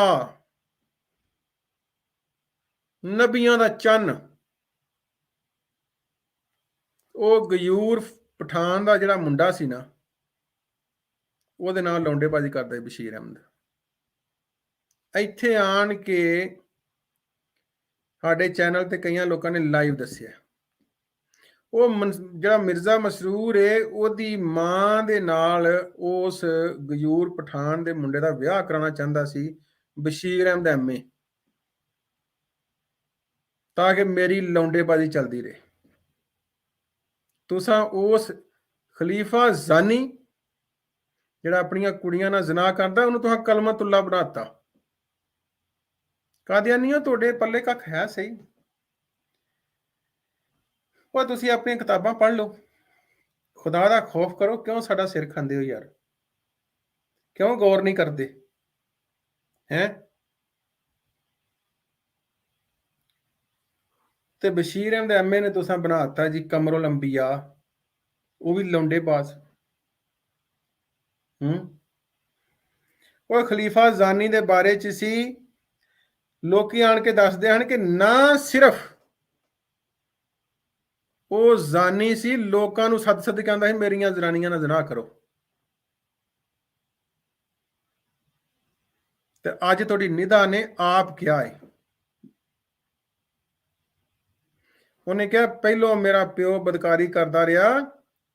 ਨਬੀਆਂ ਦਾ ਚੰਨ। ਉਹ ਗਯੂਰ ਪਠਾਨ ਦਾ ਜਿਹੜਾ ਮੁੰਡਾ ਸੀ ਨਾ, ਉਹਦੇ ਨਾਲ ਲੌਂਡੇਬਾਜ਼ੀ ਕਰਦਾ ਬਸ਼ੀਰ ਅਹਿਮਦ। ਇੱਥੇ ਆਣ ਕੇ ਸਾਡੇ ਚੈਨਲ ਤੇ ਕਈਆਂ ਲੋਕਾਂ ਨੇ ਲਾਈਵ ਦੱਸਿਆ ਉਹ ਜਿਹੜਾ ਮਿਰਜ਼ਾ ਮਸਰੂਰ ਹੈ ਉਹਦੀ ਮਾਂ ਦੇ ਨਾਲ ਉਸ ਗਯੂਰ ਪਠਾਨ ਦੇ ਮੁੰਡੇ ਦਾ ਵਿਆਹ ਕਰਾਉਣਾ ਚਾਹੁੰਦਾ ਸੀ ਬਸ਼ੀਰ ਅਹਿਮਦ MA, ਤਾਂ ਕਿ ਮੇਰੀ ਲੌਂਡੇਬਾਜ਼ੀ ਚੱਲਦੀ ਰਹੇ। ਤੁਸਾਂ ਉਸ ਖਲੀਫਾ ਜ਼ਾਨੀ ਜਿਹੜਾ ਆਪਣੀਆਂ ਕੁੜੀਆਂ ਨਾਲ ਜ਼ਨਾ ਕਰਦਾ ਉਹਨੂੰ ਤੁਸੀਂ ਕਲਮਤੁੱਲਾ ਬਣਾਤਾ। ਕਾਦੀਆਨੀਓ ਤੁਹਾਡੇ ਪੱਲੇ ਕੱਖ ਹੈ ਸਹੀ? ਉਹ ਤੁਸੀਂ ਆਪਣੀਆਂ ਕਿਤਾਬਾਂ ਪੜ੍ਹ ਲਓ, ਖੁਦਾ ਦਾ ਖੌਫ ਕਰੋ। ਕਿਉਂ ਸਾਡਾ ਸਿਰ ਖਾਂਦੇ ਹੋ ਯਾਰ? ਕਿਉਂ ਗੌਰ ਨਹੀਂ ਕਰਦੇ ਹੈ? ਤੇ ਬਸ਼ੀਰ ਅਹਿਮਦ MA ਨੇ ਤੁਸੀਂ ਬਣਾਤਾ ਜੀ ਕਮਰੁਲ ਅੰਬੀਆ, ਉਹ ਵੀ ਲੌਂਡੇਬਾਜ਼। ਉਹ ਖਲੀਫਾ ਜ਼ਾਨੀ ਦੇ ਬਾਰੇ 'ਚ ਸੀ। ਲੋਕੀ ਆਣ ਕੇ ਦੱਸਦੇ ਹਨ ਕਿ ਨਾ ਸਿਰਫ ਉਹ ਜ਼ਾਨੀ ਸੀ, ਲੋਕਾਂ ਨੂੰ ਸੱਦ ਕੇ ਆਂਦਾ ਸੀ ਮੇਰੀਆਂ ਜ਼ਨਾਨੀਆਂ ਨਾਲ ਜ਼ਨਾ ਕਰੋ। ਤੇ ਅੱਜ ਤੁਹਾਡੀ ਨਿਦਾ ਨੇ ਆਪ ਕਿਹਾ ਹੈ, ਉਹਨੇ ਕਿਹਾ ਪਹਿਲੋਂ ਮੇਰਾ ਪਿਓ ਬਦਕਾਰੀ ਕਰਦਾ ਰਿਹਾ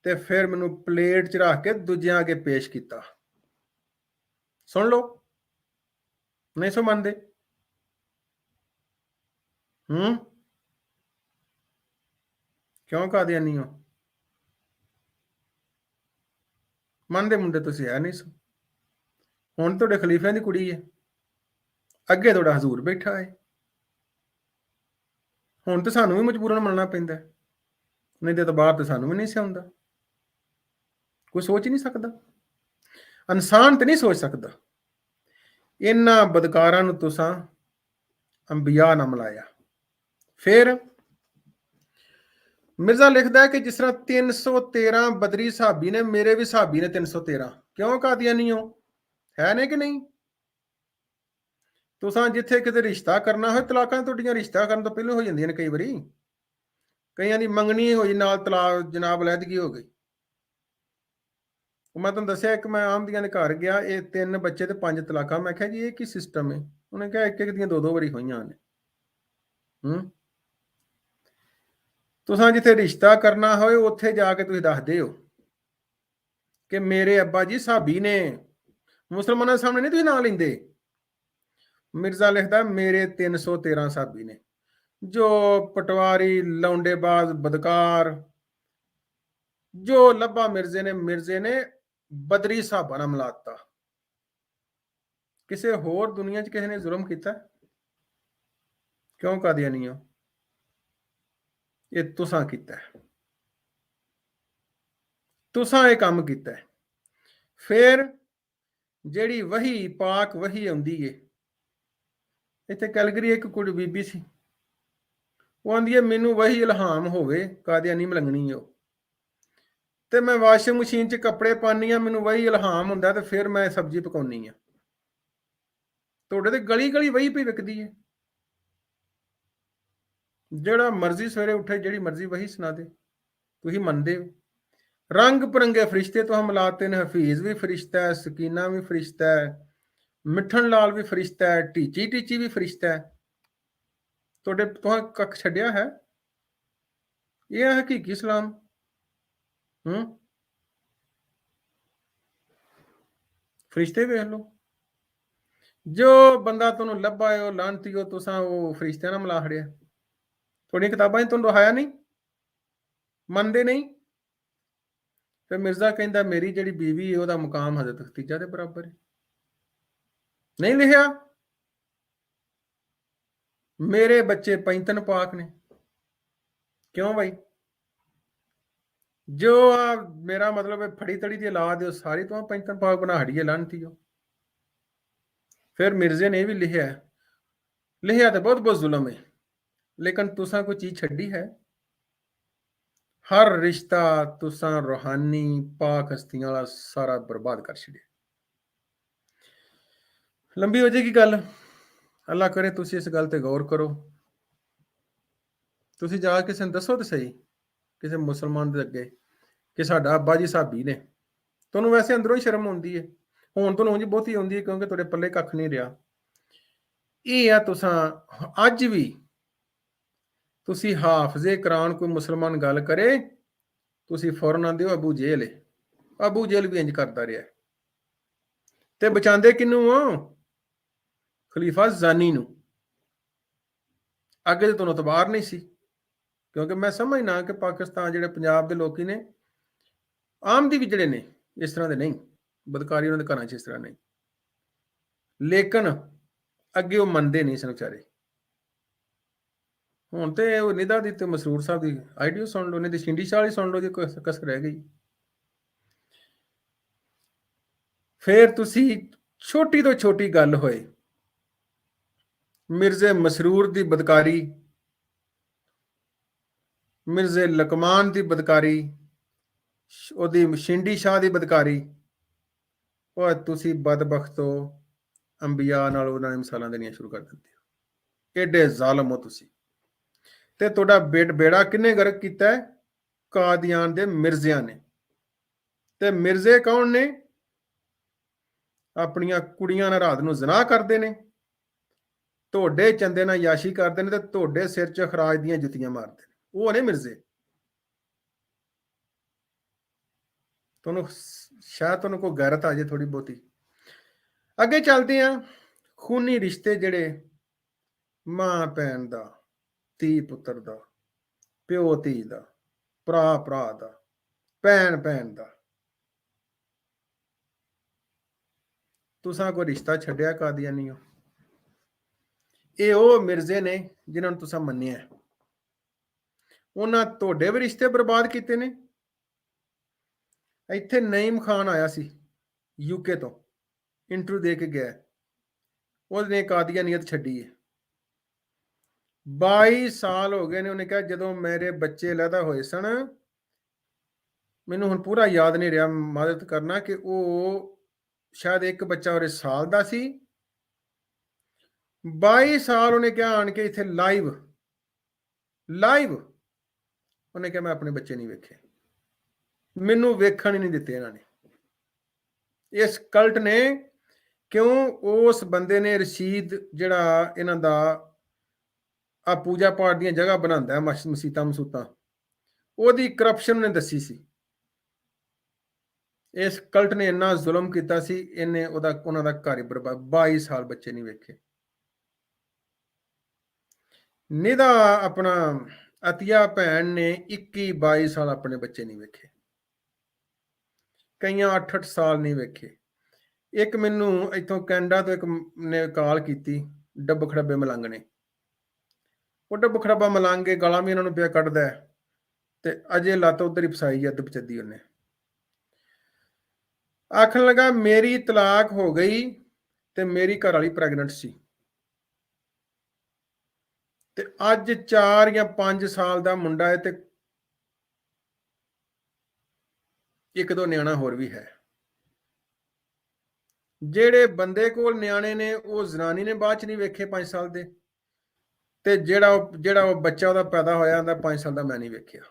ਤੇ ਫਿਰ ਮੈਨੂੰ ਪਲੇਟ 'ਚ ਰੱਖ ਕੇ ਦੂਜਿਆਂ ਅੱਗੇ ਪੇਸ਼ ਕੀਤਾ। ਸੁਣ ਲਓ, ਨਹੀਂ ਸੋ ਮੰਨਦੇ। ਕਿਉਂ ਕਾਦੀਆਨੀ ਹੋ? ਮੰਨਦੇ ਮੁੰਡੇ ਤੁਸੀਂ ਹੈ ਨਹੀਂ ਸੋ। ਹੁਣ ਤੁਹਾਡੇ ਖਲੀਫਿਆਂ ਦੀ ਕੁੜੀ ਹੈ, ਅੱਗੇ ਤੁਹਾਡਾ ਹਜ਼ੂਰ ਬੈਠਾ ਹੈ। ਹੁਣ ਤਾਂ ਸਾਨੂੰ ਵੀ ਮਜਬੂਰਨ ਮੰਨਣਾ ਪੈਂਦਾ, ਨਹੀਂ ਤੇ ਬਾਹਰ ਤਾਂ ਸਾਨੂੰ ਵੀ ਨਹੀਂ ਸੀ ਆਉਂਦਾ। ਕੋਈ ਸੋਚ ਹੀ ਨਹੀਂ ਸਕਦਾ, ਇਨਸਾਨ ਤੇ ਨਹੀਂ ਸੋਚ ਸਕਦਾ। ਇਹਨਾਂ ਬਦਕਾਰਾਂ ਨੂੰ ਤੁਸਾਂ ਅੰਬੀਆ ਨਾ ਮਿਲਾਇਆ। ਫਿਰ ਮਿਰਜ਼ਾ ਲਿਖਦਾ ਹੈ ਕਿ ਜਿਸ ਤਰ੍ਹਾਂ 313 ਬਦਰੀ ਸਾਹਬੀ ਨੇ, ਮੇਰੇ ਵੀ ਸਾਹਬੀ ਨੇ 313। ਕਿਉਂ ਕਾਦੀਆਨੀ ਹੋ, ਹੈ ਨੇ ਕਿ ਨਹੀਂ? ਤੁਸਾਂ ਜਿੱਥੇ ਕਿਤੇ ਰਿਸ਼ਤਾ ਕਰਨਾ ਹੋਏ, ਤਲਾਕਾਂ ਤੁਹਾਡੀਆਂ ਰਿਸ਼ਤਾ ਕਰਨ ਤੋਂ ਪਹਿਲਾਂ ਹੋ ਜਾਂਦੀਆਂ ਨੇ ਕਈ ਵਾਰੀ। ਕਈਆਂ ਦੀ ਮੰਗਣੀ ਹੋਈ ਨਾਲ ਤਲਾਕ ਜਨਾਬ ਅਲੈਦਗੀ ਹੋ ਗਈ। ਮੈਂ ਤੁਹਾਨੂੰ ਦੱਸਿਆ, ਇੱਕ ਮੈਂ ਆਮਦੀਆਂ ਦੇ ਘਰ ਗਿਆ, ਇਹ 3 ਬੱਚੇ ਤੇ 5 ਤਲਾਕਾਂ। ਮੈਂ ਕਿਹਾ ਜੀ ਇਹ ਕੀ ਸਿਸਟਮ ਹੈ? ਉਹਨੇ ਕਿਹਾ ਇੱਕ ਦੀਆਂ 2-2 ਵਾਰੀ ਹੋਈਆਂ ਨੇ। ਤੁਸਾਂ ਜਿੱਥੇ ਰਿਸ਼ਤਾ ਕਰਨਾ ਹੋਏ ਉੱਥੇ ਜਾ ਕੇ ਤੁਸੀਂ ਦੱਸਦੇ ਹੋ ਕਿ ਮੇਰੇ ਅੱਬਾ ਜੀ ਸਾਬੀ ਨੇ। ਮੁਸਲਮਾਨਾਂ ਸਾਹਮਣੇ ਨਹੀਂ ਤੁਸੀਂ ਨਾਂ ਲੈਂਦੇ। ਮਿਰਜ਼ਾ ਲਿਖਦਾ ਮੇਰੇ 313 ਸਾਬੀ ਨੇ, ਜੋ ਪਟਵਾਰੀ, ਲੌਂਡੇਬਾਜ਼, ਬਦਕਾਰ ਜੋ ਲੱਭਾ ਮਿਰਜ਼ੇ ਨੇ ਬਦਰੀ ਸਾਹਬਾਂ ਨਾਲ ਮਿਲਾਤਾ। ਕਿਸੇ ਹੋਰ ਦੁਨੀਆ 'ਚ ਕਿਸੇ ਨੇ ਜ਼ੁਲਮ ਕੀਤਾ? ਕਿਉਂ ਕਾਦੀਆਨੀ ਹੋ? ਇਹ ਤੁਸਾਂ ਕੀਤਾ, ਤੁਸਾਂ ਇਹ ਕੰਮ ਕੀਤਾ। ਫਿਰ ਜਿਹੜੀ ਵਹੀ ਪਾਕ ਵਹੀ ਆਉਂਦੀ ਏ, ਇੱਥੇ ਕੈਲਗਰੀ ਇੱਕ ਕੁੜੀ ਬੀਬੀ ਸੀ, ਉਹ ਆਂਦੀ ਹੈ ਮੈਨੂੰ ਵਹੀ ਇਲਹਾਮ ਹੋਵੇ ਕਾਦੀਆਨੀ ਮਲੰਗਣੀ ਹੋ, ਤੇ ਮੈਂ ਵਾਸ਼ਿੰਗ ਮਸ਼ੀਨ 'ਚ ਕੱਪੜੇ ਪਾਉਂਦੀ ਹਾਂ, ਮੈਨੂੰ ਵਹੀ ਇਲਹਾਮ ਹੁੰਦਾ ਤੇ ਫਿਰ ਮੈਂ ਸਬਜ਼ੀ ਪਕਾਉਣੀ ਆ। ਤੁਹਾਡੇ ਤੇ ਗਲੀ ਗਲੀ ਵਹੀ ਪਈ ਵਿਕਦੀ ਹੈ। ਜਿਹੜਾ ਮਰਜ਼ੀ ਸਵੇਰੇ ਉੱਠੇ ਜਿਹੜੀ ਮਰਜ਼ੀ ਵਹੀ ਸੁਣਾ ਦੇ, ਤੁਸੀਂ ਮੰਨਦੇ ਹੋ? रंग बिरंगे फरिश्ते तो हम मिलाते हैं। हफीज भी फरिश्ता है, सकीना भी फरिश्ता है, मिठन लाल भी फरिश्ता है, टीची टीची भी फरिश्ता है। थोड़े तुहां कख छड्या है? यह है हकीकी इस्लाम। फरिश्ते वेख लो, जो बंदा तुहानू लभा है लानती हो, तुसां वो फरिश्तियां नाल मिला छड़िया। थोड़ी किताबां च तुहानू दिखाया नहीं? मनदे नहीं? फिर मिर्जा कहता मेरी जी बीवी है वह मुकाम हजरत खदीजा के बराबर है। नहीं लिखा मेरे बच्चे 35 पाक ने। क्यों भाई? जो मेरा मतलब है फड़ी तड़ी की औलाद है सारी तो 35 पाक बना हड़ी है लानती हो। फिर मिर्जे ने भी लिखा तो बहुत जुल्म है, लेकिन तुसा कोई चीज छड़ी है? हर रिश्ता तुसा रूहानी पाक हस्तियां वाला सारा बर्बाद कर छड़िया। लंबी हो जाएगी गल, अल्लाह करे तुसी इस गल ते गौर करो। तुसी जा किसी ने दसो तो सही, किसी मुसलमान दे अगे कि साडा अब्बा जी साबी ने। तुहानू वैसे अंदरों ही शर्म आउंदी है, हुण तुहानू उंज बहुती आउंदी है क्योंकि तुहाडे पल्ले कख नहीं रहा। ये आ तुसां अज भी तुसी हाफजे कुरान कोई मुसलमान गल करे तुसी फौरन आंदे हो अबू जेल है। अबू जेल भी इंज करता रहा ते बचांदे किनू हो? खलीफा जानी नू। अगे तो तुहानू तबार नहीं सी, क्योंकि मैं समझना कि पाकिस्तान जिहड़े पंजाब दे लोकी ने आमदी भी जिहड़े ने इस तरह दे नहीं, बदकारी उन्हां दे घरां च इस तरह नहीं, लेकिन अगे वो मनदे नहीं सन बेचारे। ਹੁਣ ਤੇ ਉਹ ਨਿਦਾ ਦੀ ਤੇ ਮਸਰੂਰ ਸਾਹਿਬ ਦੀ ਆਈਡੀਓ ਸੁਣ ਲਓ, ਨਹੀਂ ਤੇ ਸ਼ਿੰਡੀ ਸ਼ਾਹ ਵਾਲੀ ਸੁਣ ਲਓ ਜੇ ਕੋਈ ਕਸਰ ਰਹਿ ਗਈ। ਫਿਰ ਤੁਸੀਂ ਛੋਟੀ ਤੋਂ ਛੋਟੀ ਗੱਲ ਹੋਏ ਮਿਰਜ਼ੇ ਮਸਰੂਰ ਦੀ ਬਦਕਾਰੀ, ਮਿਰਜ਼ੇ ਲਕਮਾਨ ਦੀ ਬਦਕਾਰੀ, ਉਹਦੀ ਸ਼ਿੰਡੀ ਸ਼ਾਹ ਦੀ ਬਦਕਾਰੀ, ਉਹ ਤੁਸੀਂ ਬਦਬਖਤੋ ਅੰਬੀਆ ਨਾਲ ਉਹਨਾਂ ਨੇ ਮਿਸਾਲਾਂ ਦੇਣੀਆਂ ਸ਼ੁਰੂ ਕਰ ਦਿੰਦੇ ਹੋ। ਏਡੇ ਜ਼ਾਲਮ ਹੋ ਤੁਸੀਂ। ਤੇ ਤੁਹਾਡਾ ਬੇੜਾ ਕਿੰਨੇ ਗਰਕ ਕੀਤਾ ਹੈ? ਕਾਦੀਆਨ ਦੇ ਮਿਰਜ਼ਿਆਂ ਨੇ। ਤੇ ਮਿਰਜ਼ੇ ਕੌਣ ਨੇ? ਆਪਣੀਆਂ ਕੁੜੀਆਂ ਨਾਲ ਰਾਤ ਨੂੰ ਜ਼ਨਾ ਕਰਦੇ ਨੇ, ਤੁਹਾਡੇ ਚੰਦੇ ਨਾਲ ਯਾਸ਼ੀ ਕਰਦੇ ਨੇ, ਤੇ ਤੁਹਾਡੇ ਸਿਰ 'ਚ ਖਰਾਜ ਦੀਆਂ ਜੁੱਤੀਆਂ ਮਾਰਦੇ ਨੇ। ਉਹ ਨੇ ਮਿਰਜ਼ੇ। ਤੁਹਾਨੂੰ ਸ਼ਾਇਦ ਤੁਹਾਨੂੰ ਕੋਈ ਗੈਰਤ ਆ ਜੇ ਥੋੜੀ ਬਹੁਤੀ। ਅੱਗੇ ਚੱਲਦੇ ਆ। ਖੂਨੀ ਰਿਸ਼ਤੇ ਜਿਹੜੇ ਮਾਂ ਭੈਣ ਦਾ, ਧੀ ਪੁੱਤਰ ਦਾ, ਪਿਓ ਧੀ ਦਾ, ਭਰਾ ਭਰਾ ਦਾ, ਭੈਣ ਭੈਣ ਦਾ, तुसां कोई रिश्ता छड्डिया कादियानियों। ये वो मिर्जे ने जिन्होंने तुसां मन्निया, उन्हां तुहाडे भी रिश्ते बर्बाद किए ने। इत्थे नईम खान आया सी यूके तो, इंटरव्यू दे के गया, उसने कादियानियत छड्डी है। 22 साल हो गए ने। उन्हें कहा जदों मेरे बच्चे लैदा होए सन, मैनूं हुण पूरा याद नहीं रहा, मदद करना, कि वो शायद एक बच्चा और साल का सी। 22 साल उन्हें क्या आन के इत्थे लाइव उन्हें क्या मैं अपने बच्चे नहीं वेखे, मैनू वेखण ही नहीं दिते इन्होंने। इस कल्ट ने, क्यों उस बंदे ने रशीद जिहड़ा इन्हां दा आ पूजा पाठ दी जगह बनांदा है, मसीतां मसूतां, ओहदी करप्शन ने दसी सी। इस कल्ट ने इन्ना जुल्म किया सी, इन्हें उन्हां दा घर बर्बाद। 22 साल बच्चे नहीं वेखे। निदा अपना अतिया भैन ने 21-22 साल अपने बच्चे नहीं वेखे, कई 8-8 साल नहीं वेखे। एक मैनू इतों कैनेडा तो एक ने कॉल की, डब खड़बे मलंग ने। वो डब खड़बा मलंग के गालां भी इन्होंने पिया कढ़दा है, ते अजे लत्त उधर ही फसाई अद बचदी उन्हें। आखन लगा मेरी तलाक हो गई ते मेरी घर वाली प्रैगनेंट सी, ते अज 4 या 5 साल का मुंडा है, ते एक दो न्याणा होर भी है। जेड़े बंदे कोल न्याणे ने वो जनानी ने बाद च नहीं वेखे 5 साल दे, ते जेड़ा वो बच्चा उहदा पैदा होया आंदा 5 साल का मैं नहीं वेख्या।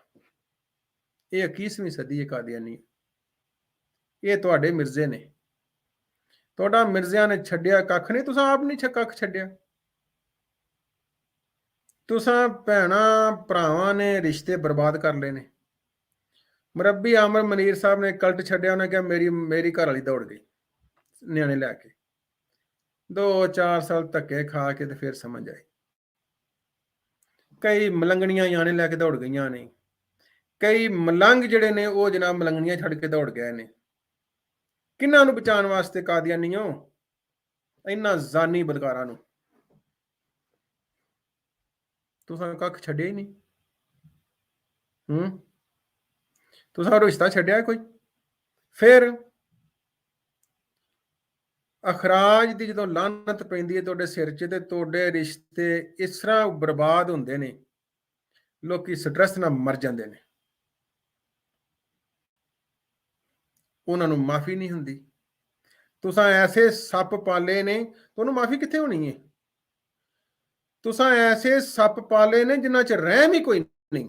ये 21वीं सदी है कादियानी। ये तुहाडे मिर्जे ने, तुहाडा मिर्जियां ने छड्डिया कख नहीं, तुसां आप नहीं कख छड्डिया। तुसां भैणां भरावां ने रिश्ते बर्बाद कर ले ने। मुरब्बी आमर मनीर साहब ने कल्ट छड्डिया, उन्हें कहा मेरी घर वाली दौड़ गई न्याणे लैके। 2-4 साल धक्के खा के ते फिर समझ आई। कई मलंगणियां याने लैके दौड़ गई ने, कई मलंग जिहड़े ने वो जनाब मलंगणियां छड्ड के दौड़ गए ने। किन्हां नूं बचाउण वास्ते कादियानियों, इन्हां जानी बदकारां नूं तुसां कख छड्डिया ही नहीं। तुसां रिश्ता छड्डिया कोई? फिर अखराज की जो लानत पैंदी है तुहाडे सिर च, ते तुहाडे रिश्ते इस तरह बर्बाद हुंदे ने, लोकी स्ट्रेस नाल मर जांदे ने, उन्हां नूं माफ़ी नहीं हुंदी। तुसां ऐसे सप पाले ने, तुहानूं माफ़ी कित्थे होनी है? तुसां ऐसे सप पाले ने जिन्हां च रहम ही कोई नहीं।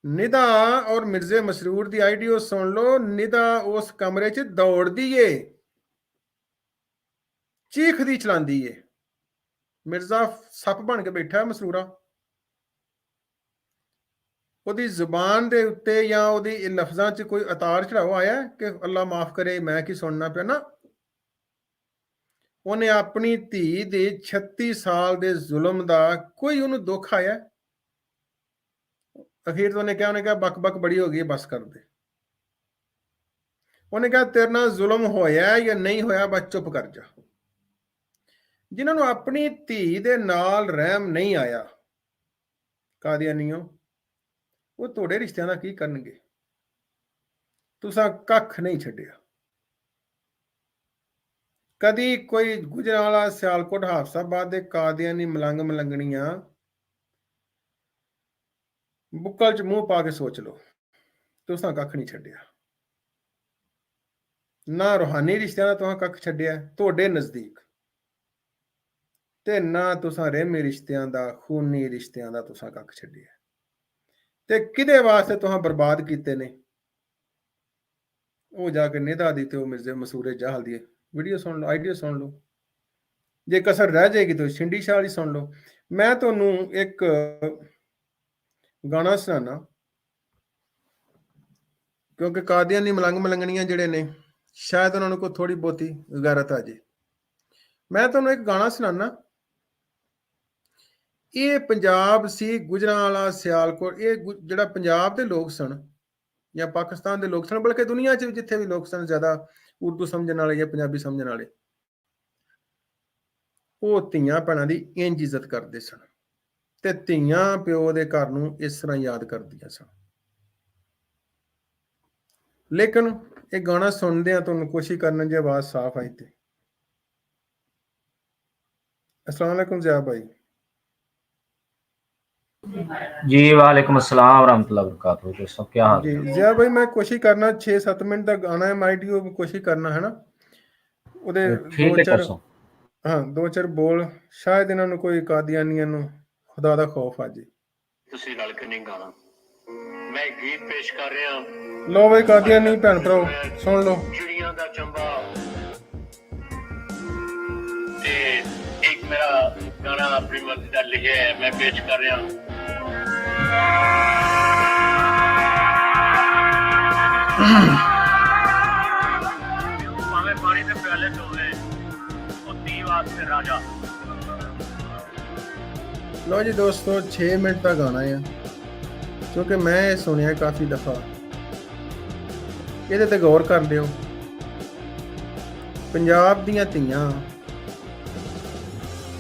निदा और मिर्जे मसरूर की आइडियो सुन लो। निदा उस कमरे च दौड़दी है, चीखदी चलांदी है, मिर्जा सप बन के बैठा है मसरूरा। ਉਹਦੀ ਜ਼ੁਬਾਨ ਦੇ ਉੱਤੇ ਜਾਂ ਉਹਦੀ ਲਫ਼ਜ਼ਾਂ 'ਚ ਕੋਈ ਉਤਾਰ ਚੜਾਓ ਆਇਆ ਕਿ ਅੱਲਾ ਮਾਫ ਕਰੇ ਮੈਂ ਕੀ ਸੁਣਨਾ ਪਿਆ ਨਾ। ਉਹਨੇ ਆਪਣੀ ਧੀ ਦੇ 36 ਸਾਲ ਦੇ ਜ਼ੁਲਮ ਦਾ ਕੋਈ ਉਹਨੂੰ ਦੁੱਖ ਆਇਆ? ਅਖੀਰ ਤੋਂ ਉਹਨੇ ਕਿਹਾ ਬਕ ਬੜੀ ਹੋ ਗਈ, ਬਸ ਕਰ ਦੇ। ਉਹਨੇ ਕਿਹਾ ਤੇਰੇ ਨਾਲ ਜ਼ੁਲਮ ਹੋਇਆ ਜਾਂ ਨਹੀਂ ਹੋਇਆ, ਬਸ ਚੁੱਪ ਕਰ ਜਾ। ਜਿਨ੍ਹਾਂ ਨੂੰ ਆਪਣੀ ਧੀ ਦੇ ਨਾਲ ਰਹਿਮ ਨਹੀਂ ਆਇਆ ਕਾਦੀਆਨੀਓ, ਉਹ ਤੁਹਾਡੇ ਰਿਸ਼ਤਿਆਂ ਦਾ ਕੀ ਕਰਨਗੇ? ਤੁਸਾਂ ਕੱਖ ਨਹੀਂ ਛੱਡਿਆ। ਕਦੀ ਕੋਈ ਗੁਜਰਾਂਵਾਲਾ ਸਿਆਲਕੋਟ ਹਾਫਸਾਬਾਦ ਦੇ ਕਾਦੀਆਨੀ ਮਲੰਗ ਮਲੰਗਣੀਆਂ ਬੁੱਕਲ 'ਚ ਮੂੰਹ ਪਾ ਕੇ ਸੋਚ ਲਓ, ਤੁਸਾਂ ਕੱਖ ਨਹੀਂ ਛੱਡਿਆ। ਨਾ ਰੂਹਾਨੀ ਰਿਸ਼ਤਿਆਂ ਦਾ ਤੁਸਾਂ ਕੱਖ ਛੱਡਿਆ ਤੁਹਾਡੇ ਨਜ਼ਦੀਕ, ਤੇ ਨਾ ਤੁਸਾਂ ਰਹਿਮੀ ਰਿਸ਼ਤਿਆਂ ਦਾ, ਖੂਨੀ ਰਿਸ਼ਤਿਆਂ ਦਾ ਤੁਸਾਂ ਕੱਖ ਛੱਡਿਆ। ਤੇ ਕਿਹਦੇ ਵਾਸਤੇ ਤੁਸਾਂ ਬਰਬਾਦ ਕੀਤੇ ਨੇ? ਉਹ ਜਾ ਕੇ ਨਿਦਾ ਦੀ ਤੇ ਉਹ ਮਿਰਜ਼ੇ ਮਸੂਰੇ ਜਾਹਲ ਦੀ ਵੀਡੀਓ ਸੁਣ ਲਓ, ਆਈਡੀਓ ਸੁਣ ਲਓ। ਜੇ ਕਸਰ ਰਹਿ ਜਾਏਗੀ ਤਾਂ ਛਿੰਡੀ ਸ਼ਾਹ ਵਾਲੀ ਸੁਣ ਲਓ। ਮੈਂ ਤੁਹਾਨੂੰ ਇੱਕ ਗਾਣਾ ਸੁਣਾਣਾ, ਕਿਉਂਕਿ ਕਾਦੀਆਨੀ ਮਲੰਗ ਮਲੰਗਣੀਆਂ ਜਿਹੜੇ ਨੇ ਸ਼ਾਇਦ ਉਹਨਾਂ ਨੂੰ ਕੋਈ ਥੋੜੀ ਬਹੁਤੀ ਗੈਰਤ ਆ ਜੇ। ਮੈਂ ਤੁਹਾਨੂੰ ਇੱਕ ਗਾਣਾ ਸੁਣਾਣਾ। ਇਹ ਪੰਜਾਬ ਸੀ, ਗੁਜਰਾਂਵਾਲਾ, ਸਿਆਲਕੋਟ, ਇਹ ਜਿਹੜਾ ਪੰਜਾਬ ਦੇ ਲੋਕ ਸਨ, ਜਾਂ ਪਾਕਿਸਤਾਨ ਦੇ ਲੋਕ ਸਨ, ਬਲਕਿ ਦੁਨੀਆ 'ਚ ਜਿੱਥੇ ਵੀ ਲੋਕ ਸਨ ਜ਼ਿਆਦਾ ਉਰਦੂ ਸਮਝਣ ਵਾਲੇ ਜਾਂ ਪੰਜਾਬੀ ਸਮਝਣ ਵਾਲੇ, ਉਹ ਧੀਆਂ ਭੈਣਾਂ ਦੀ ਇੰਝ ਇੱਜ਼ਤ ਕਰਦੇ ਸਨ ਤੇ ਧੀਆਂ ਪਿਓ ਦੇ ਘਰ ਨੂੰ ਇਸ ਤਰ੍ਹਾਂ ਯਾਦ ਕਰਦੀਆਂ ਸਨ। ਲੇਕਿਨ ਇਹ ਗਾਣਾ ਸੁਣਦੇ ਆ ਤੁਹਾਨੂੰ ਕੋਸ਼ਿਸ਼ ਕਰਨਾ ਜੇ ਆਵਾਜ਼ ਸਾਫ਼ ਆਈ ਤੇ। अस्सलाम वालेकुम ज़िया भाई।
जी वालेकुम अस्सलाम रहमतुल्लाहि व बरकातहू। दोस्तों क्या हाल
जी
है?
ज़िया भाई मैं कोशिश करना 6-7 मिनट का गाना है माइडियो कोशिश करना है ना ਉਹਦੇ
ठीक है परसों।
ਹਾਂ 2-4 ਬੋਲ ਸ਼ਾਇਦ ਇਹਨਾਂ ਨੂੰ ਕੋਈ ਕਾਦੀਆਨੀਆਂ ਨੂੰ ਖੁਦਾ ਦਾ ਖੌਫ ਆ ਜੇ।
ਤੁਸੀਂ ਰਲ ਕੇ ਨਹੀਂ ਗਾਣਾ, ਮੈਂ ਗੀਤ ਪੇਸ਼ ਕਰ ਰਿਹਾ।
ਲਓ ਬਈ ਕਾਦੀਆਨੀ ਭੈਣ ਭਰਾਓ ਸੁਣ ਲਓ।
ਚਿੜੀਆਂ ਦਾ ਚੰਬਾ ਤੇ ਇੱਕ ਮੇਰਾ ਗਾਣਾ ਆਪਣੀ ਮਰਜ਼ੀ ਦਾ ਲਿਖਿਆ ਹੈ, ਮੈਂ ਪੇਸ਼ ਕਰ ਰਿਹਾ। ਭਾਵੇਂ ਪਾਣੀ ਦੇ ਪਿਆਲੇ ਚ ਹੋਵੇ, ਉਹ ਧੀ ਵਾਸਤੇ ਰਾਜਾ।
ਲਓ ਜੀ ਦੋਸਤੋ 6 ਮਿੰਟ ਦਾ ਗਾਣਾ ਹੈ, ਕਿਉਂਕਿ ਮੈਂ ਇਹ ਸੁਣਿਆ ਕਾਫੀ ਦਫਾ, ਇਹਦੇ ਤੇ ਗੌਰ ਕਰ ਲਿਓ। ਪੰਜਾਬ ਦੀਆਂ ਧੀਆਂ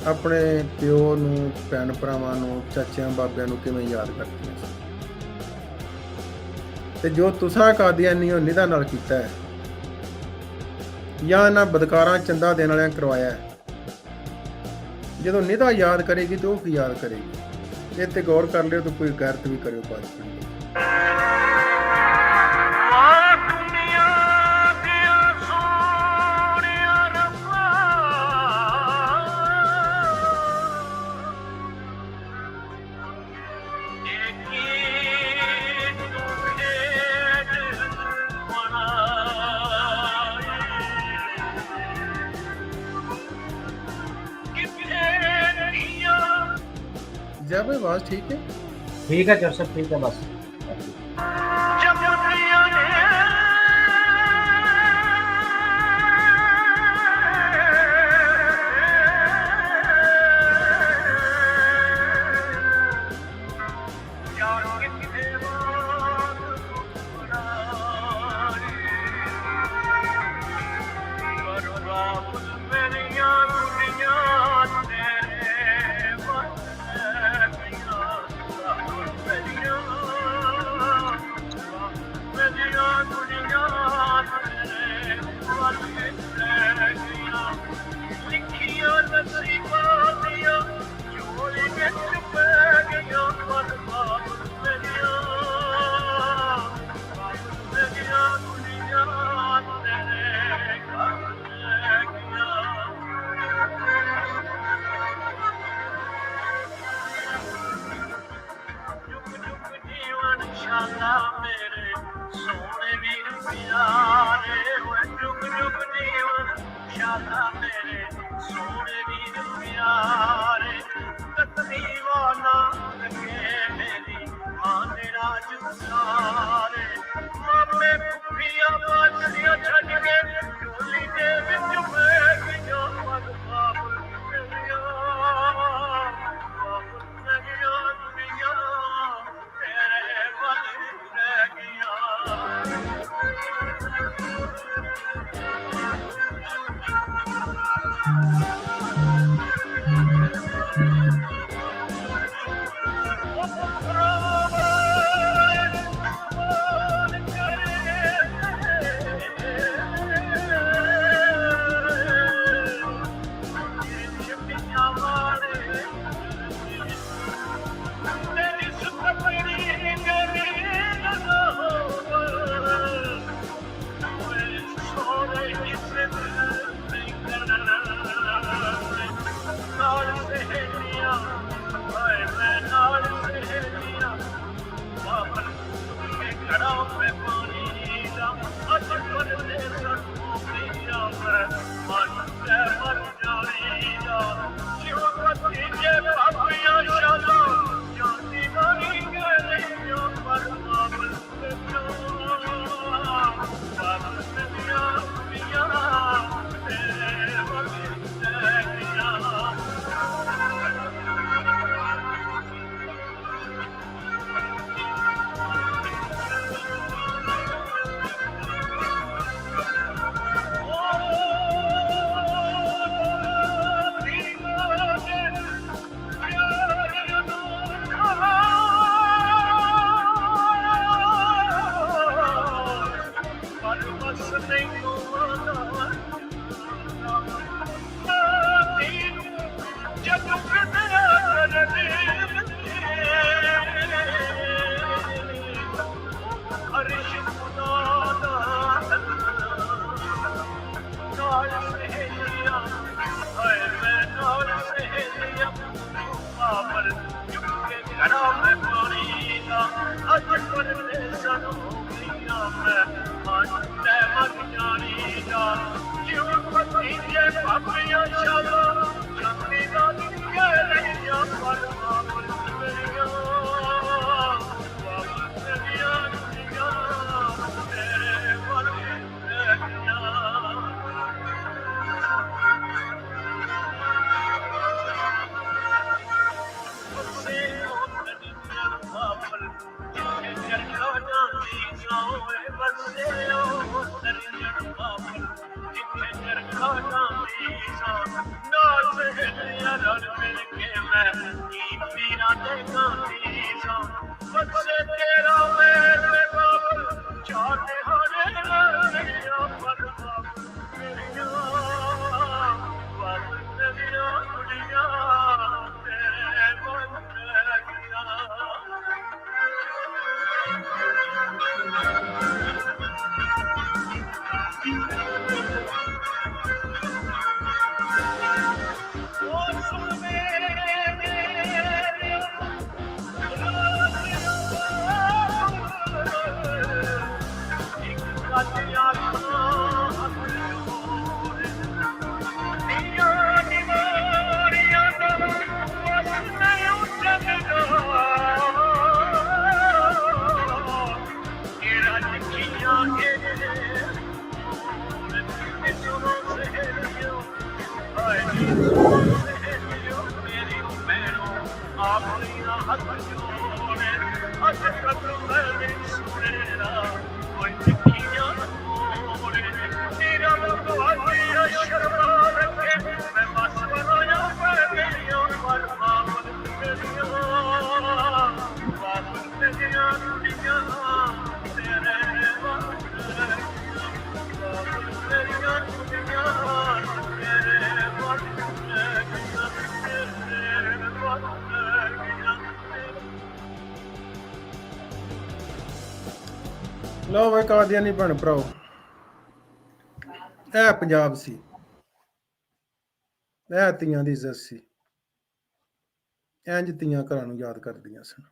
ਆਪਣੇ ਪਿਓ ਨੂੰ, ਭੈਣ ਭਰਾਵਾਂ ਨੂੰ, ਚਾਚਿਆਂ ਬਾਬਿਆਂ ਨੂੰ ਕਿਵੇਂ ਯਾਦ ਕਰਦੀਆਂ ਸੀ, ਤੇ ਜੋ ਤੁਸੀਂ ਕਾਦੀਆਨੀ ਹੋ ਨਿਧਾ ਨਾਲ ਕੀਤਾ ਹੈ ਜਾਂ ਇਹਨਾਂ ਬਦਕਾਰਾਂ ਚੰਦਾ ਦੇਣ ਵਾਲਿਆਂ ਕਰਵਾਇਆ ਹੈ, ਜਦੋਂ ਨਿਧਾ ਯਾਦ ਕਰੇਗੀ ਤੇ ਉਹ ਕੀ ਯਾਦ ਕਰੇਗੀ। ਇਹ ਤੇ ਗੌਰ ਕਰ ਲਿਓ ਤੇ ਕੋਈ ਗੈਰਤ ਵੀ ਕਰਿਓ ਬਾਅਦ ਵਿੱਚ। जय भाई आवाज ठीक है?
ठीक है जर्सद, ठीक है बस।
अपनियां शालां चांदी दा दिया रहिया पर वापस मेरिया वापस मेरिया दुनिया तेरे वल रह गया से होतन वापस जिथे चरखा डांदी जाओ बसे होतन वापस जिथे चरखा डांदी जाओ नाल सहेलियां रल मिल के मैं पीरा दे गांदी जाओ बसे तेरा मेरे बाबल चाहते हरे रहिया पर वापस मेरिया वापस मेरिया दुनिया तेरे बन गया
ਲਓ ਵੇ ਕਾਦੀਆਨੀ ਭੈਣ ਭਰਾਓ, ਇਹ ਪੰਜਾਬ ਸੀ, ਇਹ ਤੀਆਂ ਦੀ ਇੱਜ਼ਤ ਸੀ, ਇੰਜ ਤੀਆਂ ਘਰਾਂ ਨੂੰ ਯਾਦ ਕਰਦੀਆਂ ਸਨ।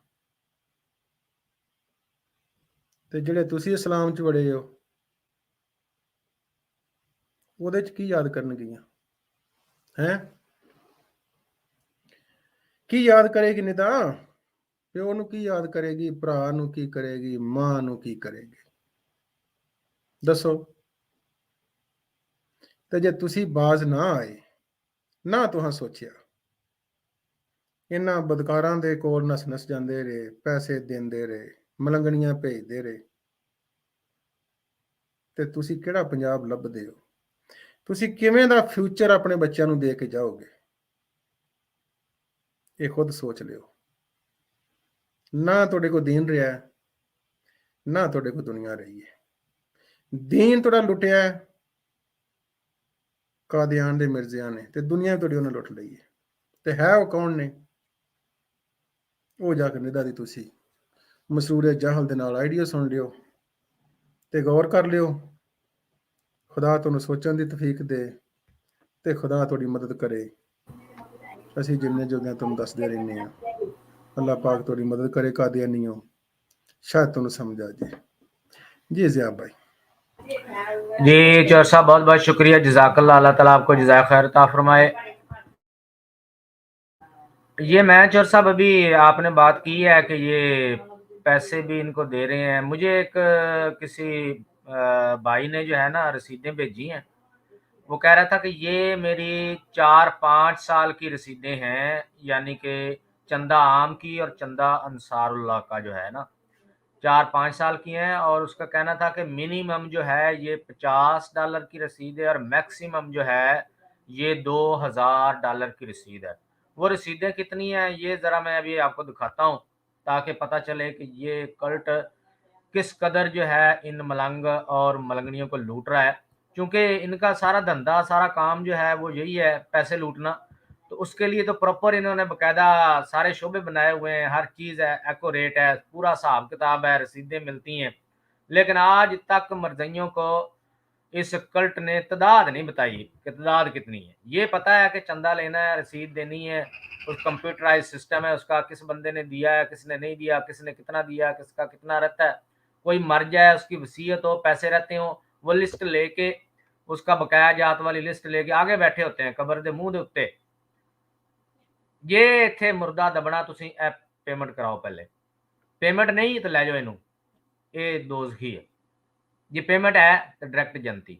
ਤੇ ਜਿਹੜੇ ਤੁਸੀਂ ਇਸਲਾਮ 'ਚ ਵੜੇ ਹੋ ਉਹਦੇ 'ਚ ਕੀ ਯਾਦ ਕਰਨਗੀਆਂ ਹੈ? ਕੀ ਯਾਦ ਕਰੇਗੀ? ਨਹੀਂ ਤਾਂ ਪਿਓ ਨੂੰ ਕੀ ਯਾਦ ਕਰੇਗੀ, ਭਰਾ ਨੂੰ ਕੀ ਕਰੇਗੀ, ਮਾਂ ਨੂੰ ਕੀ ਕਰੇਗੀ, ਦੱਸੋ? ਤੇ ਜੇ ਤੁਸੀਂ ਬਾਜ਼ ਨਾ ਆਏ, ਨਾ ਤੁਹਾਂ ਸੋਚਿਆ, ਇਹਨਾਂ ਬਦਕਾਰਾਂ ਦੇ ਕੋਲ ਨਸ ਨਸ ਜਾਂਦੇ ਰਹੇ, ਪੈਸੇ ਦਿੰਦੇ ਰਹੇ, ਮਲੰਗਣੀਆਂ ਭੇਜਦੇ ਰਹੇ, ਤੇ ਤੁਸੀਂ ਕਿਹੜਾ ਪੰਜਾਬ ਲੱਭਦੇ ਹੋ? ਤੁਸੀਂ ਕਿਵੇਂ ਦਾ ਫਿਊਚਰ ਆਪਣੇ ਬੱਚਿਆਂ ਨੂੰ ਦੇ ਕੇ ਜਾਓਗੇ? ਇਹ ਖੁਦ ਸੋਚ ਲਿਓ। ਨਾ ਤੁਹਾਡੇ ਕੋਲ ਦੀਨ ਰਿਹਾ, ਨਾ ਤੁਹਾਡੇ ਕੋਲ ਦੁਨੀਆ ਰਹੀ ਹੈ। ਦੀਨ ਤੁਹਾਡਾ ਲੁੱਟਿਆ ਕਾਦੀਆਨ ਦੇ ਮਿਰਜ਼ਿਆਂ ਨੇ, ਤੇ ਦੁਨੀਆ ਤੁਹਾਡੀ ਉਹਨੇ ਲੁੱਟ ਲਈ ਹੈ। ਤੇ ਹੈ ਉਹ ਕੌਣ ਨੇ? ਉਹ ਜਾ ਕੇ ਨਿਦਾ ਦੀ ਤੁਸੀਂ ਮਸਰੂਰ ਜਾਹਲ ਦੇ ਨਾਲ ਆਈਡੀਆ ਸੁਣ ਲਿਓ ਤੇ ਗੌਰ ਕਰ ਲਿਓ। ਖੁਦਾ ਤੁਹਾਨੂੰ ਸੋਚਣ ਦੀ ਤੌਫੀਕ ਦੇ ਤੇ ਖੁਦਾ ਤੁਹਾਡੀ ਮਦਦ ਕਰੇ। ਅਸੀਂ ਜਿੰਨੇ ਜੋਗਿਆਂ ਤੁਹਾਨੂੰ ਦੱਸਦੇ ਰਹਿੰਦੇ ਹਾਂ, ਅੱਲਾਹ ਪਾਕ ਤੁਹਾਡੀ ਮਦਦ करे। कादियानियों शायद तुम्हें समझ आ जाए। जी ज़ियाब भाई।
जी चौर साहब बहुत बहुत शुक्रिया, जज़ाकल्लाह, अल्लाह ताला आपको जज़ाए खैर अता फरमाए। ये मैं चौर साहब अभी आपने बात की है कि ये पैसे भी इनको दे रहे हैं। मुझे एक किसी भाई ने जो है ना रसीदें भेजी हैं, वो कह रहा था कि ये मेरी 4-5 साल की रसीदें हैं, यानी कि चंदा आम की और चंदा अंसारुल्लाह का जो है ना 4-5 साल की हैं। और उसका कहना था कि मिनिमम जो है ये $50 की रसीद है और मैक्सिमम जो है ये $2000 की रसीद है। वो रसीदें कितनी हैं ये ज़रा मैं अभी आपको दिखाता हूँ ताकि पता चले कि ये कल्ट किस कदर जो है इन मलंग और मलंगनियों को लूट रहा है। क्योंकि इनका सारा धंधा, सारा काम जो है वो यही है, पैसे लूटना। तो उसके लिए तो प्रॉपर इन्होंने बकायदा सारे शोबे बनाए हुए हैं, हर चीज़ है, एक्यूरेट है, पूरा हिसाब किताब है, रसीदें मिलती हैं। लेकिन आज तक मरजइयों को इस कल्ट ने तादाद नहीं बताई कि तादाद कितनी है। ये पता है कि चंदा लेना है, रसीद देनी है, उस कंप्यूटराइज सिस्टम है, उसका किस बंदे ने दिया है, किसने नहीं दिया, किसने कितना दिया, किसका कितना रहता है। कोई मर जाए, उसकी वसीयत हो, पैसे रहते हो, वो लिस्ट लेके उसका बकाया जात वाली लिस्ट लेके आगे बैठे होते हैं कबर दे मुंह दे उत्ते। ये इत्थे मुर्दा दबना, तुसी ए पेमेंट कराओ पहले, पेमेंट नहीं तो लै जाओ इनू, ये दोज़खी है। ये पेमेंट है तो डायरेक्ट जनती,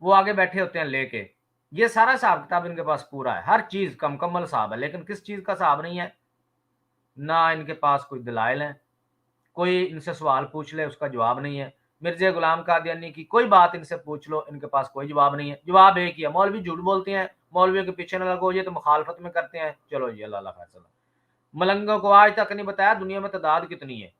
वो आगे बैठे होते हैं लेके। ये सारा हिसाब किताब इनके पास पूरा है, हर चीज का मुकम्मल हिसाब है, लेकिन किस चीज का हिसाब नहीं है, ना इनके पास कोई दलाइल है, कोई इनसे सवाल पूछ ले उसका जवाब नहीं है। मिर्जा गुलाम कादियानी की कोई बात इनसे पूछ लो, इनके पास कोई जवाब नहीं है। जवाब एक ही है, मौलवी झूठ बोलते हैं, मौलवियों के पीछे न लगो, ये तो मुखालफत में करते हैं, चलो जी अल्लाह फैसला। मलंगों को आज तक नहीं बताया दुनिया में तादाद कितनी है,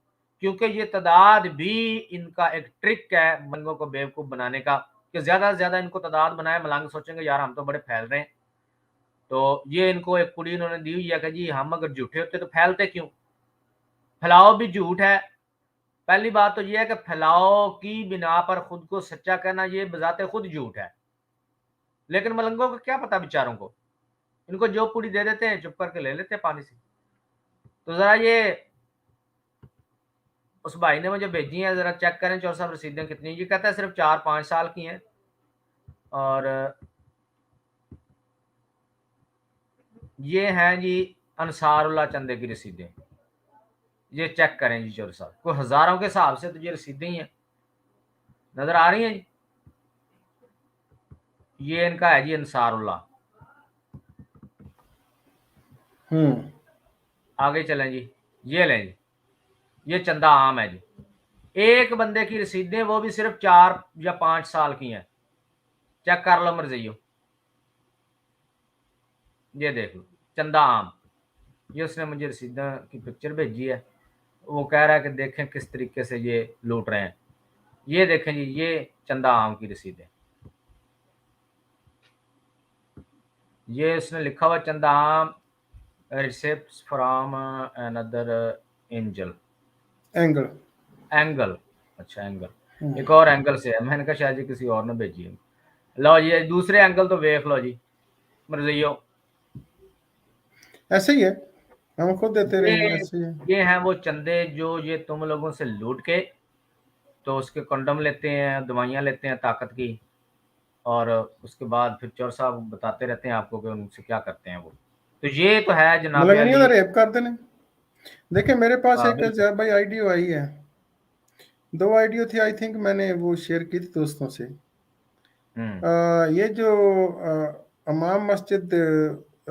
क्योंकि ये तादाद भी इनका एक ट्रिक है मलंगों को बेवकूफ बनाने का, कि ज्यादा से ज्यादा इनको तादाद बनाए, मलंग सोचेंगे यार हम तो बड़े फैल रहे हैं। तो ये इनको एक कुड़ी इन्होंने दी हुई है कि जी हम अगर झूठे होते तो फैलते क्यों, फैलाओ भी झूठ है। पहली बात तो ये है कि फैलाओ की बिना पर खुद को सच्चा कहना ये बजाते खुद झूठ है, लेकिन मलंगों को क्या पता बेचारों को, इनको जो पूरी दे देते हैं चुप करके ले लेते हैं पानी से। तो जरा ये उस भाई ने मुझे भेजी है, जरा चेक करें चौर साहब रसीदें कितनी, ये कहता है सिर्फ 4-5 साल की हैं, और ये हैं जी अंसारुल्लाह चंदे की रसीदें, ये चेक करें जी चौर साहब, कोई हजारों के हिसाब से तो ये रसीदें ही हैं, नजर आ रही हैं जी। ये इनका है जी अंसारुल्लाह। आगे चलें जी, ये लें जी, ये चंदा आम है जी, एक बंदे की रसीदें, वो भी सिर्फ 4 या 5 साल की हैं, चेक कर लो मर्जियो, ये देख लो चंदा आम, ये उसने मुझे रसीदा की पिक्चर भेजी है, वो कह रहा है कि देखें किस तरीके से ये लूट रहे हैं। ये देखें जी, ये चंदा आम की रसीदें, ये उसने लिखा हुआ चंदा आम receipts from another angel angle, अच्छा एंगल, एक और एंगल से है, मैंने कहा शायद ये किसी और ने भेजी है। लो ये दूसरे एंगल तो देख लो जी मर्जियो,
ऐसे ही है, हम खुद देते रहे हैं, ऐसे ही है।
ये हैं वो चंदे जो ये तुम लोगों से लूट के, तो उसके कंडम लेते हैं, दवाइयाँ लेते हैं ताकत की, और उसके बाद फिर चौर साहब बताते रहते हैं आपको कि उनसे क्या करते हैं वो। तो ये तो है जनाब
मलंगनियों
अली।
का रेप करते हैं। देखिए मेरे पास
हाँ,
एक
बिल्कुल।
भाई आईडियो आई है, 2 आईडियो थी आई थिंक, मैंने वो शेयर की थी दोस्तों से। ये जो इमाम मस्जिद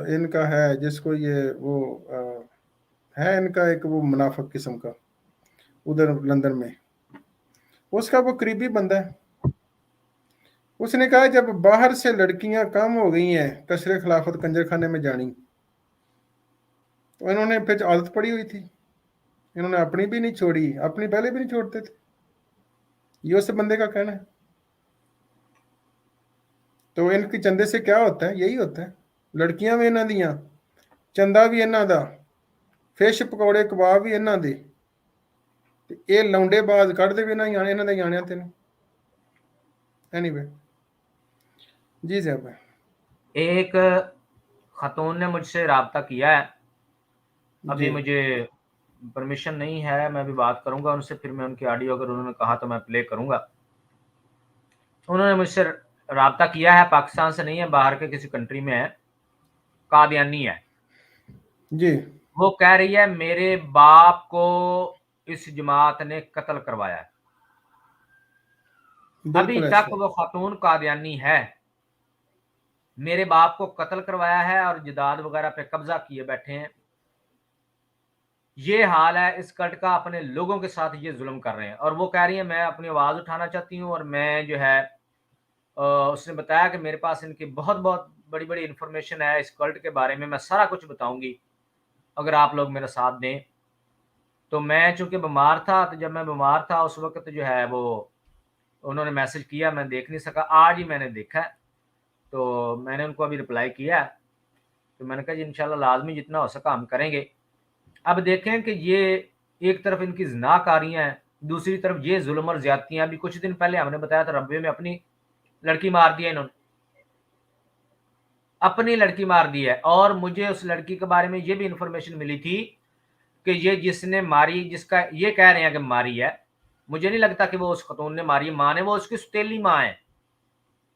इनका है, जिसको ये वो है इनका एक वो मुनाफिक किस्म का उधर लंदन में, उसका वो करीबी बंदा है। उसने कहा जब बाहर से लड़कियां कम हो गई हैं कसरे खिलाफत कंजर खाने में जानी, तो इन्होंने फिर आदत पड़ी हुई थी, इन्होंने अपनी भी नहीं छोड़ी, अपनी पहले भी नहीं छोड़ते थे, ये उस बंदे का कहना है। तो इनके चंदे से क्या होता है, यही होता है, लड़कियां भी इन्हों दियां, चंदा भी इन्हों दा, फिश पकौड़े कबाब भी इन्हों दे, ये लौंडेबाज कढ़ते भी इन्हों दे जाने तेन। एनीवे जी साहब,
एक खातून ने मुझसे रब्ता किया है, अभी मुझे परमिशन नहीं है, मैं भी बात करूंगा उनसे, फिर मैं उनकी ऑडियो अगर उन्होंने कहा तो मैं प्ले करूंगा। उन्होंने मुझसे रब्ता किया है, पाकिस्तान से नहीं है, बाहर के किसी कंट्री में है, कादियानी है
जी।
वो कह रही है मेरे बाप को इस जमात ने कत्ल करवाया है। अभी तक वो खातून कादियानी है, मेरे बाप को कत्ल करवाया है और जिदाद वगैरह पे कब्जा किए बैठे हैं। ये हाल है इस कल्ट का, अपने लोगों के साथ ये जुल्म कर रहे हैं। और वो कह रही है मैं अपनी आवाज़ उठाना चाहती हूँ, और मैं जो है उसने बताया कि मेरे पास इनकी बहुत बहुत बड़ी बड़ी इंफॉर्मेशन है इस कल्ट के बारे में, मैं सारा कुछ बताऊंगी अगर आप लोग मेरा साथ दें। तो मैं चूंकि बीमार था, तो जब मैं बीमार था उस वक्त जो है वो उन्होंने मैसेज किया, मैं देख नहीं सका, आज ही मैंने देखा है, तो मैंने उनको अभी रिप्लाई किया। तो मैंने कहा जी इंशाल्लाह लाजमी जितना हो सका हम करेंगे। अब देखें कि ये एक तरफ इनकी ज़िनाकारियाँ हैं, दूसरी तरफ ये जुल्म और ज़्यादतियाँ। अभी कुछ दिन पहले हमने बताया था रब्बे में अपनी लड़की मार दी है इन्होंने, अपनी लड़की मार दी है। और मुझे उस लड़की के बारे में ये भी इंफॉर्मेशन मिली थी कि ये जिसने मारी, जिसका ये कह रहे हैं कि मारी है, मुझे नहीं लगता कि वो उस खतून ने मारी, माँ ने, वो उसकी सुतेली माँ है,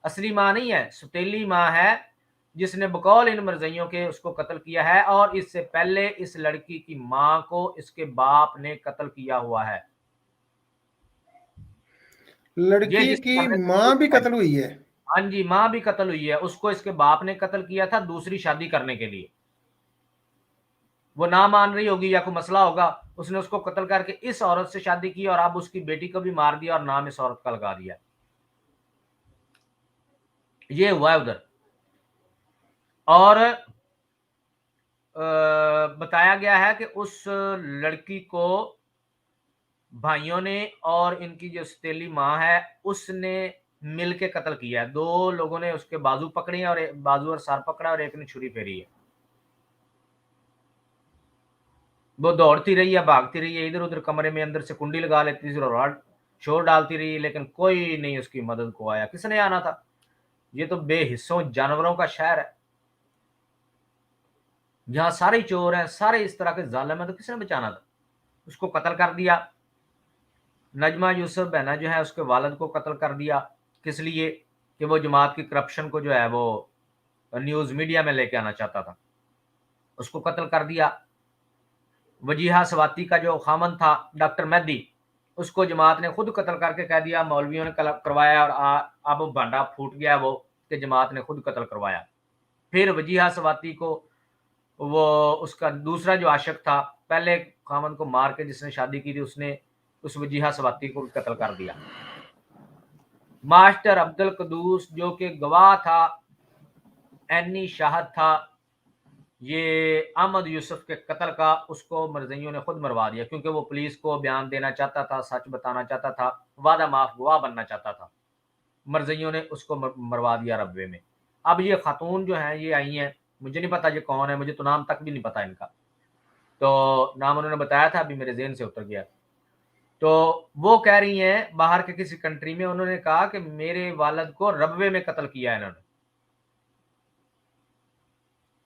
असली माँ नहीं है, सौतेली माँ है जिसने बकौल इन मरज़इयों के उसको कत्ल किया है, और इससे पहले इस लड़की की माँ को इसके बाप ने कत्ल किया हुआ है। ये
लड़की
जिसके
की
हमने
माँ भी
सबूत दिखाए।
कत्ल हुई है?
हाँ जी, माँ भी कत्ल हुई है, उसको इसके बाप ने कत्ल किया था दूसरी शादी करने के लिए। वो ना मान रही होगी या कोई मसला होगा, उसने उसको कत्ल करके इस औरत से शादी की और अब उसकी बेटी को भी मार दिया और नाम इस औरत का लगा दिया। ये हुआ है उधर। और बताया गया है कि उस लड़की को भाइयों ने और इनकी जो सौतेली माँ है, उसने मिल के कत्ल किया है। 2 लोगों ने उसके बाजू पकड़े हैं और बाजू और सर पकड़ा और एक ने छुरी फेरी है। वो दौड़ती रही है, भागती रही है, इधर-उधर कमरे में अंदर से कुंडी लगा लेती थी और शोर डालती रही, लेकिन कोई नहीं उसकी मदद को आया। किसने आना था? ये तो बेहिस्सों जानवरों का शहर है। जहाँ सारे ही चोर हैं, सारे इस तरह के ज़ालिम हैं, तो किसने बचाना था? उसको कत्ल कर दिया। नजमा यूसुफ बहना जो है उसके वालिद को कत्ल कर दिया। किस लिए? कि वो जमात की करप्शन को जो है वो न्यूज़ मीडिया में लेके आना चाहता था। उसको कत्ल कर दिया। वजीहा स्वाति का जो खामन था डॉक्टर मेहदी, उसको जमात ने खुद कत्ल करके कह दिया मौलवियों ने करवाया, और अब भांडा फूट गया वो कि जमात ने खुद कत्ल करवाया। फिर वजीहा स्वाति को वो उसका दूसरा जो आशिक था, पहले खामन को मार के जिसने शादी की थी, उसने उस वजीहा स्वाति को कत्ल कर दिया। मास्टर अब्दुल कदूस जो कि गवाह था, एनी शाहद था, ये अहमद यूसुफ के कत्ल का, उसको मरज़इयों ने खुद मरवा दिया क्योंकि वो पुलिस को बयान देना चाहता था, सच बताना चाहता था, वादा माफ गवाह बनना चाहता था। मरज़इयों ने उसको मरवा दिया रब्वे में। अब ये खातून जो हैं ये आई हैं, मुझे नहीं पता ये कौन है, मुझे तो नाम तक भी नहीं पता इनका। तो नाम उन्होंने बताया था, अभी मेरे ज़हन से उतर गया। तो वो कह रही हैं बाहर के किसी कंट्री में, उन्होंने कहा कि मेरे वालिद को रब्वे में कत्ल किया है इन्होंने।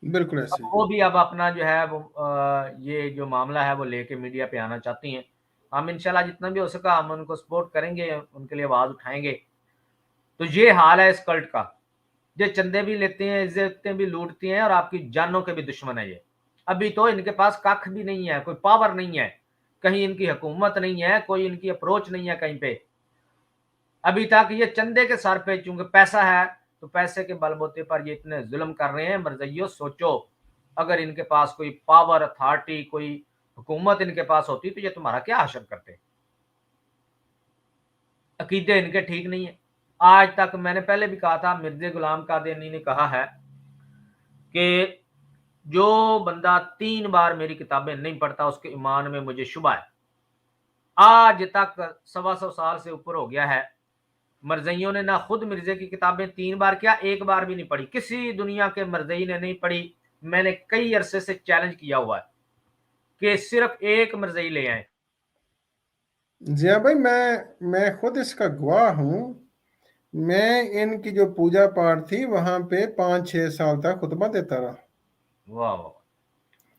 बिल्कुल
अब
ऐसे ही।
वो भी अब अपना जो है वो ये जो मामला है वो लेके मीडिया पे आना चाहती हैं। हम इंशाल्लाह जितना भी हो सका हम उनको सपोर्ट करेंगे, उनके लिए आवाज़ उठाएँगे। तो ये हाल है इस कल्ट का। ये चंदे भी लेते हैं, इज़्ज़तें भी लूटती हैं और आपकी जानों के भी दुश्मन है ये। अभी तो इनके पास कख भी नहीं है, कोई पावर नहीं है, कहीं इनकी हुकूमत नहीं है, कोई इनकी अप्रोच नहीं है कहीं पे। अभी तक ये चंदे के सर पे, चूँकि पैसा है, तो पैसे के बलबूते पर ये इतने ज़ुल्म कर रहे हैं। मर्ज़इयों सोचो, अगर इनके पास कोई पावर, अथॉरिटी, कोई हुकूमत इनके पास होती तो ये तुम्हारा क्या हशर करते। अकीदे इनके ठीक नहीं है। आज तक मैंने पहले भी कहा था, मिर्ज़ा गुलाम कादियानी ने कहा है कि जो बंदा 3 बार मेरी किताबें नहीं पढ़ता उसके ईमान में मुझे शुबा है। आज तक 125 साल से ऊपर हो गया है, मरज़इयों ने ना खुद मिर्ज़े की किताबें 3 बार क्या 1 बार भी नहीं पढ़ी। किसी दुनिया के मरज़ई ने नहीं पढ़ी। मैंने कई अरसे से चैलेंज किया हुआ है कि सिर्फ़ एक मरज़ई ले आएँ।
जी हाँ भाई, मैं खुद इसका गवाह हूँ। मैं इनकी जो पूजा पाठ थी वहाँ पे 5-6 साल तक खुतबा देता रहा।
वाह, वाह!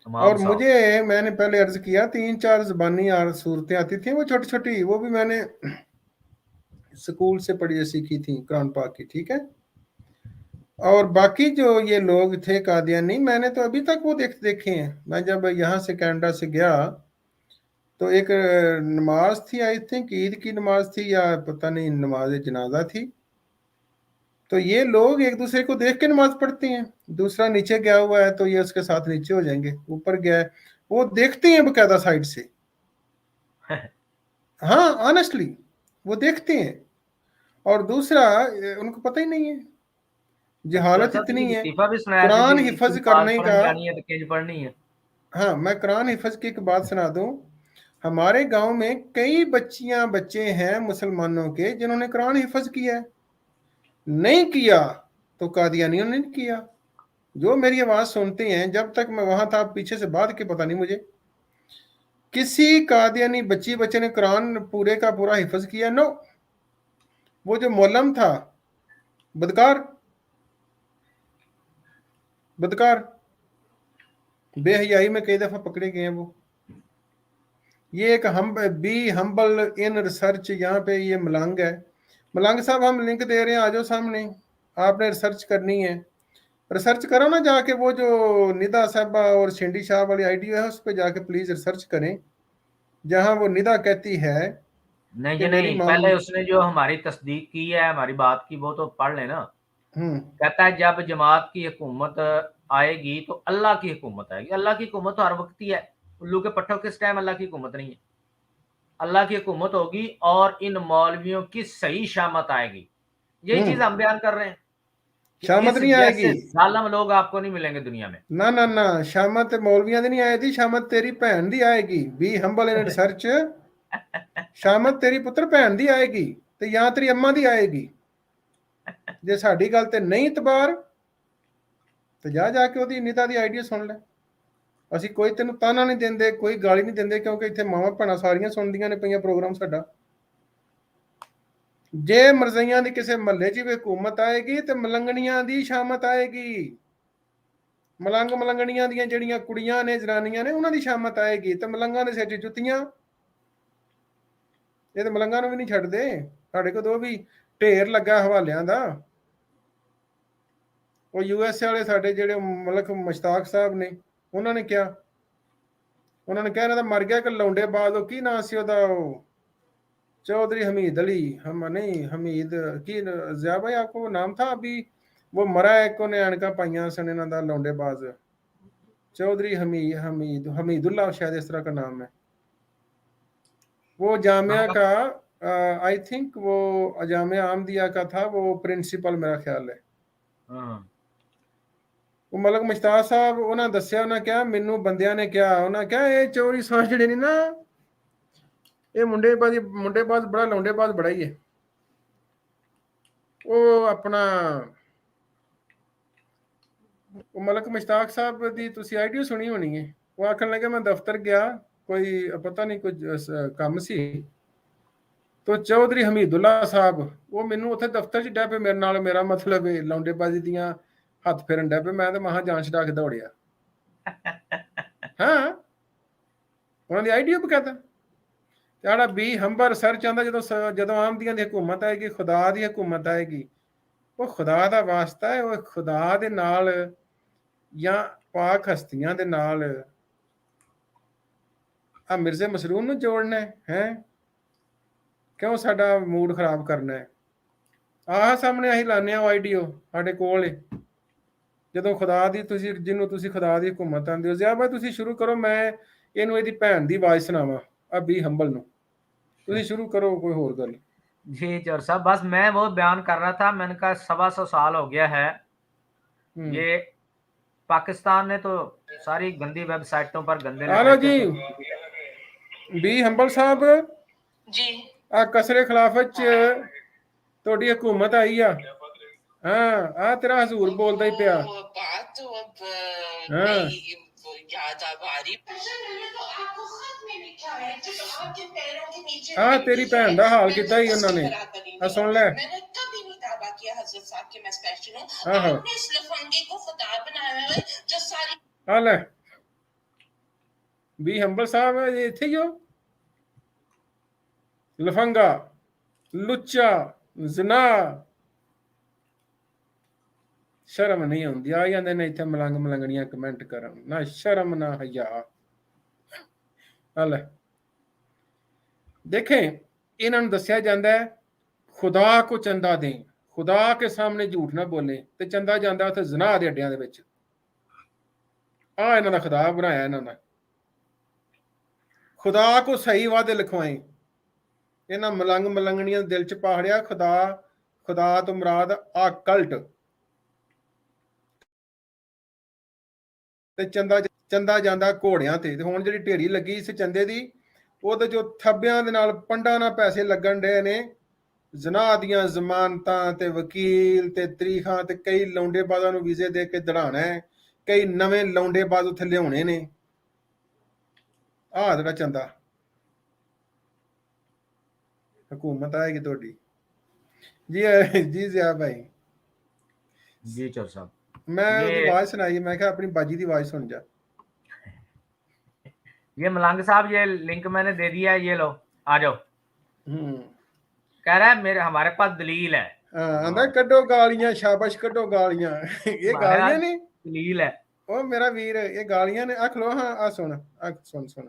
इमाम
और
साहब।
मैंने पहले अर्ज़ किया 3-4 ज़बानी सूरतें आती थी, वो छोटी-छोटी, वो भी मैंने स्कूल से पढ़ी सीखी थी, कुरान पाक की, ठीक है? और बाकी जो ये लोग थे कादियानी, मैंने तो अभी तक वो देखे हैं। मैं जब यहाँ से कनाडा से गया तो एक नमाज थी, आई थिंक ईद की नमाज थी या पता नहीं, नमाज जनाजा थी। तो ये लोग एक दूसरे को देख के नमाज पढ़ते हैं। दूसरा नीचे गया हुआ है तो ये उसके साथ नीचे हो जाएंगे, ऊपर गया है वो देखते हैं बकायदा साइड से। हाँ, ऑनेस्टली वो देखते हैं। और दूसरा उनको पता ही नहीं है,
अच्छा,
जहालत
अच्छा, तो ये
इतनी है।
लतीफ़ा भी सुनाया सी
कुरान
भी
हिफज
नमाज़
करने
पढ़न
का,
जानी है तो किंज पढ़नी है।
हाँ, मैं कुरान हिफज की एक बात सुना दूं। हमारे गांव में कई बच्चे हैं मुसलमानों के जिन्होंने कुरान हिफज किया है। नहीं किया तो कादियानियों ने नहीं किया। जो मेरी आवाज सुनते हैं, जब तक मैं वहां था, पीछे से बात के पता नहीं मुझे, किसी कादियानी बच्चे ने कुरान पूरे का पूरा हिफज किया? नो। वो जो मौलम था, बदकार बदकार, बेहयाई में कई दफा पकड़े गए हैं वो। ये एक हम्बल इन रिसर्च, यहाँ पे ये मलंग है। मलंग साहब, हम लिंक दे रहे हैं, आ जाओ सामने। आपने रिसर्च करनी है, रिसर्च करो ना जाके, वो जो निदा साहबा और शिंडी शाह वाली आईडिया है उस पर जाके प्लीज रिसर्च करें, जहां वो निदा कहती है
नहीं
कि
जी
मेरी
नहीं,
मम।
पहले उसने जो हमारी तस्दीक की है हमारी बात की वो तो पढ़ लेना।
हम्म।
कहता है जब जमात की हुकूमत आएगी तो अल्लाह की हुकूमत आएगी। अल्लाह की हुकूमत तो हर वक्त ही है, उल्लू के पट्टों किस टाइम अल्लाह की हुकूमत नहीं है। अल्लाह की हुकूमत होगी और इन मौलवियों की सही शामत आएगी। यही चीज हम बयान कर रहे हैं कि
शामत
इस
नहीं आएगी,
जैसे जालम लोग आपको नहीं मिलेंगे दुनिया में।
ना ना ना, शामत मौलवियां दी नहीं आएगी, शामत तेरी भैन दी आएगी। बी हंबल इन रिसर्च, शामत तेरी पुत्र भैन दी आएगी ਤੇ ਜਾਂ ਤੇਰੀ ਅੰਮਾ ਦੀ ਆਏਗੀ। ਜੇ ਸਾਡੀ ਗੱਲ ਤੇ ਨਹੀਂ ਇਤਬਾਰ ਤੇ ਜਾ ਕੇ ਉਹਦੀ ਨਿਤਾ ਦੀ ਆਈਡੀਆ ਸੁਣ ਲੈ। ਅਸੀਂ ਕੋਈ ਤੈਨੂੰ ਤਾਨਾ ਨਹੀਂ ਦਿੰਦੇ, ਕੋਈ ਗਾਲੀ ਨਹੀਂ ਦਿੰਦੇ, ਕਿਉਂਕਿ ਇੱਥੇ ਮਾਵਾਂ ਭੈਣਾਂ ਸਾਰੀਆਂ ਸੁਣਦੀਆਂ ਨੇ ਪਈਆਂ ਪ੍ਰੋਗਰਾਮ ਸਾਡਾ। ਜੇ ਮਰਜ਼ਈਆਂ ਦੀ ਕਿਸੇ ਮਹੱਲੇ 'ਚ ਵੀ ਹਕੂਮਤ ਆਏਗੀ ਤੇ ਮਲੰਗਣੀਆਂ ਦੀ ਸ਼ਾਮਤ ਆਏਗੀ। ਮਲੰਗ ਮਲੰਗਣੀਆਂ ਦੀਆਂ ਜਿਹੜੀਆਂ ਕੁੜੀਆਂ ਨੇ, ਜਨਾਨੀਆਂ ਨੇ, ਉਹਨਾਂ ਦੀ ਸ਼ਾਮਤ ਆਏਗੀ ਤੇ ਮਲੰਗਾਂ ਦੇ ਸਿਰ 'ਚ ਜੁੱਤੀਆਂ। ਇਹ ਤਾਂ ਮਲੰਗਾਂ ਨੂੰ ਵੀ ਨਹੀਂ ਛੱਡਦੇ, ਸਾਡੇ ਕੋਲ ਉਹ ਵੀ ਢੇਰ ਲੱਗਾ ਹਵਾਲਿਆਂ ਦਾ। ਉਹ ਯੂਐਸਏ ਵਾਲੇ ਸਾਡੇ ਜਿਹੜੇ ਮਲਕ ਮੁਸ਼ਤਾਕ ਸਾਹਿਬ ਨੇ, ਉਹਨਾਂ ਨੇ ਕਿਹਾ ਇਹਨਾਂ ਦਾ ਮਰ ਗਿਆ ਇੱਕ ਲੌਂਡੇਬਾਜ਼, ਉਹ ਕੀ ਨਾਂ ਸੀ ਉਹਦਾ, ਉਹ चौधरी हमीद अली, हम नहीं हमीद की ज़िया भाई, आपको वो नाम था अभी, वो मरा है, एक ने अणका पाइया सन इन्हों का लौंडेबाज, चौधरी हमीदुल्लाह शायद इस तरह का नाम है। वो जामिया का आई थिंक वो जामिया आमदिया का था, वो प्रिंसिपल मेरा ख्याल है। वो मलक मुश्ताक साहब उन्हें दसिया, उन्हें क्या मैनू बंदियां ने क्या, उन्हें क्या ये चोरी सास जड़े नहीं ना, ये मुंडेबाज बड़ा लौंडेबाज बड़ा ही है। वो अपना मलक मुश्ताक साहब की तुसी आईडियो सुनी होनी है। वो आखन लगे मैं दफ्तर गया, कोई पता नहीं कुछ काम सी, तो चौधरी हमीदुल्ला साहब वो मैनू उत्थे दफ्तर च डै पे मेरे नाल, मेरा मतलब लौंडेबाजी दियां हथ फेरन डै पे, मैं तो महा जान छड़ा के दौड़िया। हाँ, उन्होंने आईडियो पे कहता ਜਿਹੜਾ ਬੀ ਹੰਬਰ ਰਿਸਰਚ ਆਂਦਾ, ਜਦੋਂ ਆਮਦੀਆਂ ਦੀ ਹਕੂਮਤ ਆਏਗੀ, ਖੁਦਾ ਦੀ ਹਕੂਮਤ ਆਏਗੀ, ਉਹ ਖੁਦਾ ਦਾ ਵਾਸਤਾ ਹੈ, ਉਹ ਖੁਦਾ ਦੇ ਨਾਲ ਜਾਂ ਪਾਕ ਹਸਤੀਆਂ ਦੇ ਨਾਲ ਆ ਮਿਰਜ਼ੇ ਮਸਰੂਰ ਨੂੰ ਜੋੜਨਾ ਹੈ। ਕਿਉਂ ਸਾਡਾ ਮੂਡ ਖਰਾਬ ਕਰਨਾ ਹੈ? ਆਹ ਸਾਹਮਣੇ ਅਸੀਂ ਲਾਉਂਦੇ ਹਾਂ ਆਈਡੀਓ ਸਾਡੇ ਕੋਲ, ਜਦੋਂ ਖੁਦਾ ਦੀ ਤੁਸੀਂ ਜਿਹਨੂੰ ਤੁਸੀਂ ਖੁਦਾ ਦੀ ਹਕੂਮਤ ਆਂਦੇ ਹੋ। ਜ਼ਿਆ ਭਾਈ ਤੁਸੀਂ ਸ਼ੁਰੂ ਕਰੋ, ਮੈਂ ਇਹਨੂੰ ਇਹਦੀ ਭੈਣ ਦੀ ਆਵਾਜ਼ ਸੁਣਾਵਾਂ, ਆ ਬੀ ਹੰਬਲ ਨੂੰ। शुरू करो कोई और गल।
जी चौर साहब, बस मैं वो बयान कर रहा था, मैंने कहा 125 साल हो गया है, ये पाकिस्तान ने तो सारी गंदी वेबसाइटों पर गंदे
हेलो जी बी हंबल साहब जी, आ कसरे खिलाफत च ਤੁਹਾਡੀ हुकूमत आई आ। हाँ, आ तेरा हजूर बोलता ही पिया। बात तो अब हाँ याद अब आ रही। हाँ, तेरी भैन दा हाल कितना ही उन्होंने, आ सुन ले। मैंने कभी नहीं दावा किया हजरत साहब के मैं स्पेशल हूं, आपने इस लफंगे को खुदा बनाया है जो सारी। हाल है बी हंबल साहब ये इथे ही हो, लफंगा, लुच्चा, जना, शर्म नहीं आती। आ जाते ने इतने मलंग मलंगड़ियां कमेंट करन, ना शर्म ना हया। हल देखें, इन्होंने दसिया जाता है खुदा को चंदा दें, खुदा के सामने झूठ ना बोले, तो चंदा जाता उत्थे जना दे अड्डियां दे विच। आ इन्हां दा खुदा बनाया, इन्हां दा खुदा को सही वादे लिखवाएं। इन्हां मलंग मलंगड़ियां दिल च पाड़िया खुदा, खुदा तो मुराद आ कल्ट ਤੇ ਚੰਦਾ ਜਾਂਦਾ ਘੋੜਿਆਂ ਤੇ। ਹੁਣ ਜਿਹੜੀ ਢੇਰੀ ਲੱਗੀ ਇਸ ਚੰਦੇ ਦੀ, ਉਹਦੇ ਜੋ ਥੱਬਿਆਂ ਦੇ ਨਾਲ ਪੰਡਾਂ ਨਾਲ ਪੈਸੇ ਲੱਗਣ ਡੇ ਨੇ, ਜ਼ਨਾਹ ਦੀਆਂ ਜ਼ਮਾਨਤਾਂ ਤੇ ਵਕੀਲ ਤੇ ਤਰੀਖਾਂ ਤੇ ਕਈ ਲੌਂਡੇਬਾਜ਼ਾਂ ਨੂੰ ਵੀਜ਼ੇ ਦੇ ਕੇ ਦੜਾਣਾ ਹੈ, ਕਈ ਨਵੇਂ ਲੌਂਡੇਬਾਜ਼ ਉੱਥੇ ਲਿਆਉਣੇ ਨੇ। ਆਹ ਜਿਹੜਾ ਚੰਦਾ हुकूमत आएगी ਤੁਹਾਡੀ जी ज़िया भाई
जी चौर साहब,
मैं उसकी आवाज सुनाई, मैं क्या अपनी बाजी की आवाज सुन जा।
ये मलंग साहब ये लिंक मैंने दे दिया है, ये लो आ जाओ। कह रहा है मेरे हमारे पास दलील है।
ਆਂਦਾ ਕੱਢੋ ਗਾਲੀਆਂ, ਸ਼ਾਬਾਸ਼ ਕੱਢੋ ਗਾਲੀਆਂ। ਇਹ ਗਾਲੀਆਂ ਨੇ
ਜਲੀਲ ਹੈ
ਉਹ ਮੇਰਾ ਵੀਰ, ਇਹ ਗਾਲੀਆਂ ਨੇ। ਆਖ ਲੋ ਹਾਂ, ਆ ਸੁਣ, ਆ ਸੁਣ ਸੁਣ,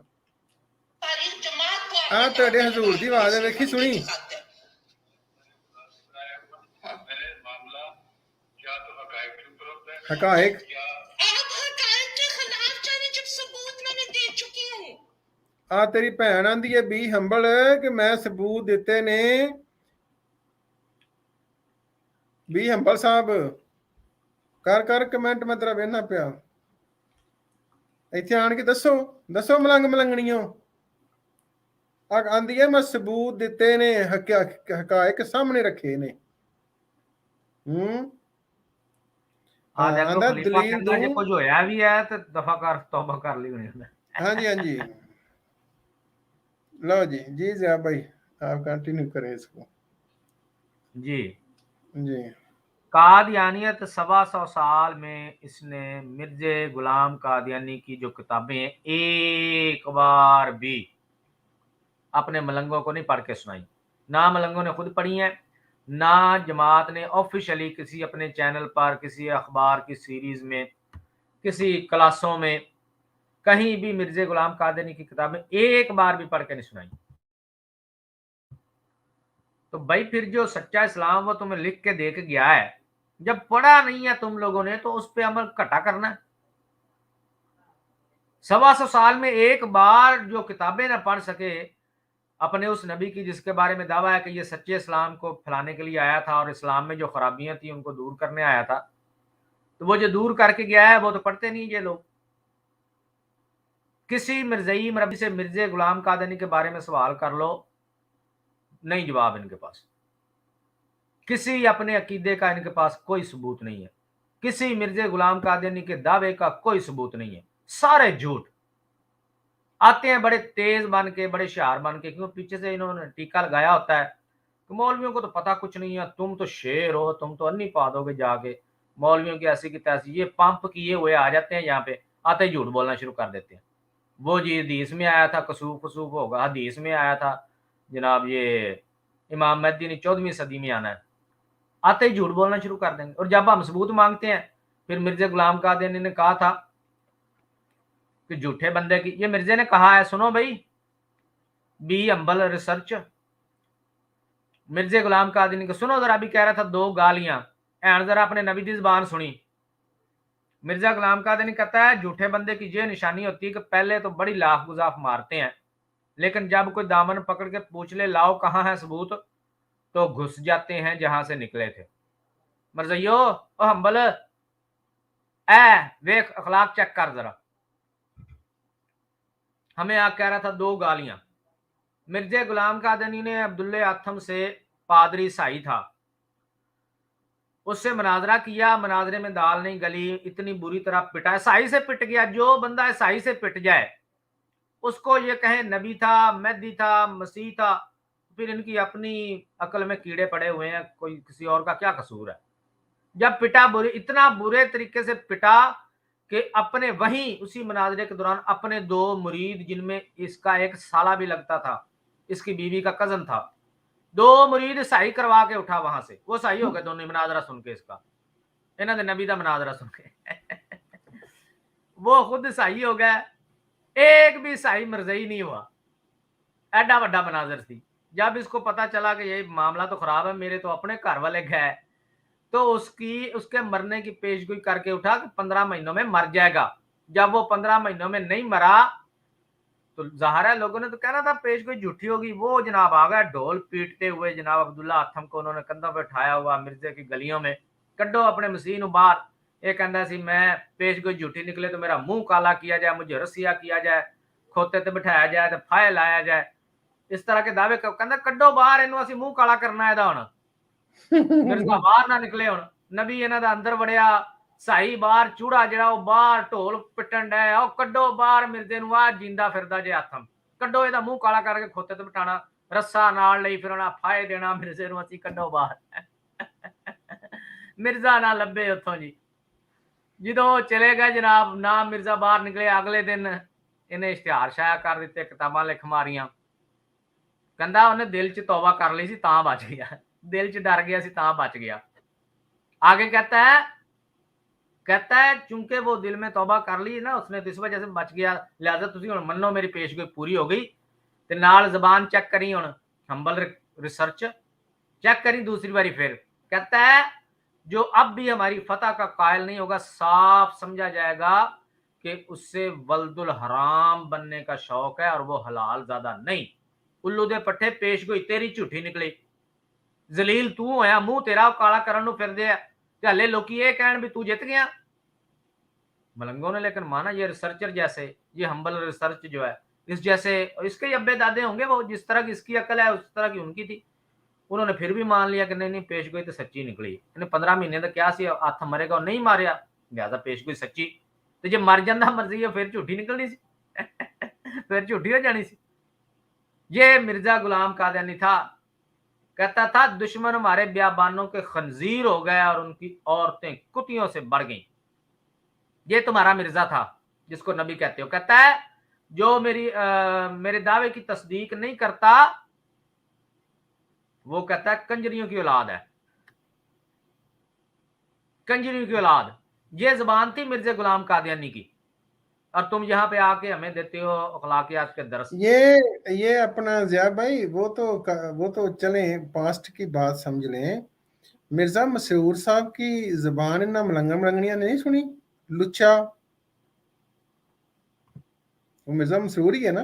ਆ ਤੁਹਾਡੇ ਹਜ਼ੂਰ ਦੀ ਆਵਾਜ਼ ਹੈ, ਵੇਖੀ ਸੁਣੀ। हकायक आ तेरी भैन आंदी है बी हंबल कि मैं सबूत दिते ने। बी हंबल साहब कर कर कमेंट, मैं तेरा वेखना पिया। इत्थे आन के दसो दसो मलंग मलंगणियों। आंदी है मैं सबूत दिते ने, हकायक सामने रखे ने।
आंदा दलील दूं जे कुछ होया भी है ते दफा कर, तौबा कर ली होनी है।
हाँ जी, हाँ जी, लो जी जी ज़िया भाई आप कंटिन्यू करें इसको।
जी
जी
कादियानियत 125 साल में इसने मिर्जे गुलाम कादियानी की जो किताबें हैं एक बार भी अपने मलंगों को नहीं पढ़ के सुनाई, ना मलंगों ने खुद पढ़ी हैं, ना जमात ने ऑफिशियली किसी अपने चैनल पर, किसी अखबार की सीरीज में, किसी क्लासों में कहीं भी मिर्जे गुलाम कादियानी की किताबें एक बार भी पढ़ के नहीं सुनाई। तो भाई फिर जो सच्चा इस्लाम वो तुम्हें लिख के दे के गया है, जब पढ़ा नहीं है तुम लोगों ने तो उस पर अमल घटा करना है। 125 साल में एक बार जो किताबें ना पढ़ सके अपने उस नबी की जिसके बारे में दावा है कि ये सच्चे इस्लाम को फैलाने के लिए आया था और इस्लाम में जो खराबियां थी उनको दूर करने आया था, तो वो जो दूर करके गया है वो तो पढ़ते नहीं ये लोग। किसी मिर्जई मरबी से मिर्जे गुलाम कादियानी के बारे में सवाल कर लो, नहीं जवाब इनके पास। किसी अपने अकीदे का इनके पास कोई सबूत नहीं है, किसी मिर्जे गुलाम कादियानी के दावे का कोई सबूत नहीं है, सारे झूठ। आते हैं बड़े तेज बन के, बड़े होशियार बन के, क्योंकि पीछे से इन्होंने टीका लगाया होता है कि मौलवियों को तो पता कुछ नहीं है, तुम तो शेर हो, तुम तो अन्नी पा दोगे जाके, मौलवियों की ऐसी की तैसी, ये पंप किए हुए आ जाते हैं यहाँ पे, आते ही झूठ बोलना शुरू कर देते हैं। वो जी हदीस में आया था, कसूफ कसूफ होगा, हदीस में आया था जनाब ये इमाम महदी ने 14वीं सदी में आना है, आते ही झूठ बोलना शुरू कर देंगे। और जब हम सबूत मांगते हैं, फिर मिर्जे गुलाम कादियानी ने कहा था कि झूठे बंदे की, ये मिर्जे ने कहा है, सुनो भाई, बी अंबल रिसर्च, मिर्जे गुलाम कादियानी को सुनो जरा। अभी कह रहा था 2 गालियां, एन जरा अपने नबी की जुबान सुनी। मिर्जा गुलाम कादियानी कहता है झूठे बंदे की ये निशानी होती है कि पहले तो बड़ी लाख गुजाफ मारते हैं, लेकिन जब कोई दामन पकड़ के पूछ ले लाओ कहाँ है सबूत, तो घुस जाते हैं जहां से निकले थे। मर्जइयो ओ हंबल ए वेख अखलाक चेक कर जरा। हमें आ कह रहा था 2 गालियां। मिर्जे गुलाम कादियानी ने अब्दुल्ले आथम से, पादरी साई था, उससे मुनाजरा किया, मुनाजरे में दाल नहीं गली, इतनी बुरी तरह पिटा, साई से पिट गया। जो बंदा साई से पिट जाए उसको ये कहे नबी था, मेहदी था, मसीह था, फिर इनकी अपनी अकल में कीड़े पड़े हुए हैं, कोई किसी और का क्या कसूर है। जब पिटा बुरे, इतना बुरे तरीके से पिटा कि अपने वहीं उसी मुनाजरे के दौरान अपने 2 मुरीद, जिनमें इसका एक साला भी लगता था, इसकी बीवी का कजन था, 2 मुरीद सही करवा के उठा वहां से। वो सही हो गए दोनों मुनाजरा सुन के, इसका इन्होंने नबी का मुनाजरा सुन के वो खुद सही हो गया, एक भी सही मरजई नहीं हुआ। एडा बड़ा मनाजर थी। जब इसको पता चला कि ये मामला तो खराब है, मेरे तो अपने घर वाले गए, तो उसके मरने की पेशगोई करके उठा कि 15 महीनों में मर जाएगा। जब वो 15 महीनों में नहीं मरा तो ज़ाहिर है लोगों ने तो कहना था पेशगोई झूठी होगी। वो जनाब आ गया ढोल पीटते हुए, जनाब अब्दुल्ला आथम को उन्होंने कंधों पे उठाया हुआ, मिर्जे की गलियों में, कड्डो अपने मसीह नूं बाहर। ये कहता सी मैं पेशगोई झूठी निकले तो मेरा मुंह काला किया जाए, मुझे रस्सिया किया जाए, खोते ते बिठाया जाए, तो फाहे लाया जाए, इस तरह के दावे कहता कड्डो बाहर, इन्हों असीं मुंह काला करना है हुण, मिर्जा बाहर ना निकले। हुण नबी इन्हां दा अंदर वड़िया, साई बाहर, चूड़ा जिहड़ा वो बाहर ढोल पिटण डे, ओ कड्डो बाहर मिर्जे नूं, आ जिंदा फिरदा जे आथम, कड्डो इहदा मुंह काला करके खोते ते बिठाना, रस्सा नाल लई फिरना, फाहे देना मिर्जे नूं, असीं कड्डो बाहर मिर्जा ना लभे उत्थों जी। जदों चले गए जनाब, ना मिर्जा बाहर निकले, अगले दिन इन्हें इश्तिहार शाया कर दिते, किताबां लिख मारियां। कहंदा उन्हें दिल च तौबा कर ली सी तां बच गया। दिल च डर गया सी तां बच गया। आगे कहता है चूंकि वो दिल में तौबा कर ली ना उसने तो इस वजह से बच गया, लिहाजा तुसी हुण मन्नो मेरी पेशगोई पूरी हो गई। ते नाल ज़बान चेक करी हुण हम्बल रिसर्च चेक करी दूसरी बारी फिर। कहता है जो अब भी हमारी फतह का कायल नहीं होगा, साफ समझा जाएगा कि उससे वल्दुल हराम बनने का शौक है और वो हलाल ज्यादा नहीं। उल्लू दे पट्ठे पेशगोई तेरी झूठी निकली, जलील तू होया, मुंह तेरा काला करन नूं फिरदे आ ते हले लोकी ये कहण भी तू जित गया। मलंगों ने लेकिन माना ये रिसर्चर जैसे, ये हम्बल रिसर्च जो है इस जैसे, इसके अब्बे दादे होंगे वो, जिस तरह की इसकी अकल है उस तरह की उनकी थी। उन्होंने फिर भी मान लिया कि नहीं नहीं पेशगोई तो सच्ची निकली। इन्हें 15 महीने का क्या सी हथ मरेगा और नहीं मारिया, लिहाजा पेशगोई सच्ची। तो जे मर जाता मर्जी है फिर झूठी निकलनी सी फिर झूठी हो जानी सी। ये मिर्जा गुलाम कादियानी था। कहता था दुश्मन हमारे ब्याबानों के खंजीर हो गए और उनकी औरतें कुतियों से बढ़ गईं। ये तुम्हारा मिर्जा था जिसको नबी कहते हो। कहता है जो मेरे दावे की तस्दीक नहीं करता वो कहता है कंजरियों की औलाद है, कंजरियों की औलाद। ये जबान थी मिर्जा गुलाम कादियानी की, और तुम यहाँ पे आके हमें देते हो अखलाकियात के दर्स।
ये अपना जिया भाई वो तो चले पास्ट की बात समझ लें। मिर्जा मसरूर साहब की जुबान इन्ना मलंगा मलंगनिया नहीं सुनी, लुच्चा, वो मिर्जा मसरूर ही है ना।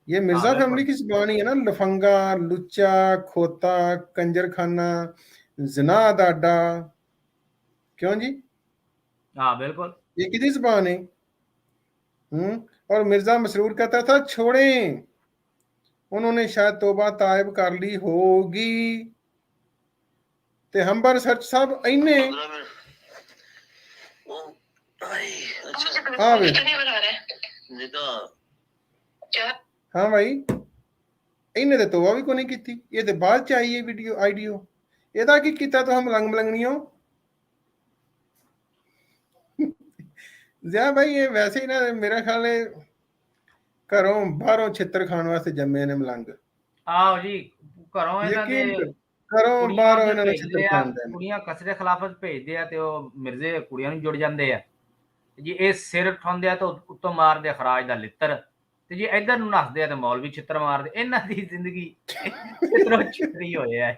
ये
हाँ
मिर्जा फैमिली
बिल्कुल।
की जुबान ही है ना, लफंगा, लुच्चा, खोता, कंजर खाना, जना दाडा। क्यों जी,
हाँ बिल्कुल।
ये किसी जुबान है? और मिर्जा मसरूर कहता था छोड़ें, उन्होंने शायद तौबा तायब कर ली होगी। ते हम्बर सच साहब इन्ने हाँ भाई, हाँ भाई, इन्हें तो तौबा भी को नहीं की, ये तो बाद च आई है वीडियो आइडियो। ਇਹਦਾ ਕੀ ਕੀਤਾ तो हम मलंग मलंगनियों जिया भाई ये वैसे ही ना मेरा ख्याल है घरों बाहरों छित्र खाने वास्ते जम्मे ने मलंग।
आओ जी घरों इन्हां दे
यकीन कर, घरों
कुड़ियां
बाहरों
उधर
इन्होंने छित्र
भेजदे आ,
खान देने।
कुड़ियां कसरे खिलाफत भेजदे आ ते ओ मिर्जे कुड़ियां नूं जुड़ जांदे आ। जी ਇਹ ਸਿਰ ਉਠਾਉਂਦੇ ਆ ਤਾਂ ਉੱਤੋਂ ਮਾਰਦੇ ਖਰਾਜ ਦਾ ਲਿੱਤਰ, ਤੇ ਜੇ ਇਧਰ ਨੂੰ ਨੱਸਦੇ ਆ ਤੇ ਮੌਲਵੀ ਛਿੱਤਰ ਮਾਰਦੇ। ਇਹਨਾਂ ਦੀ ਜ਼ਿੰਦਗੀ ਛਿੱਤਰੋ ਛਿੱਤਰੀ ਹੋਇਆ ਹੈ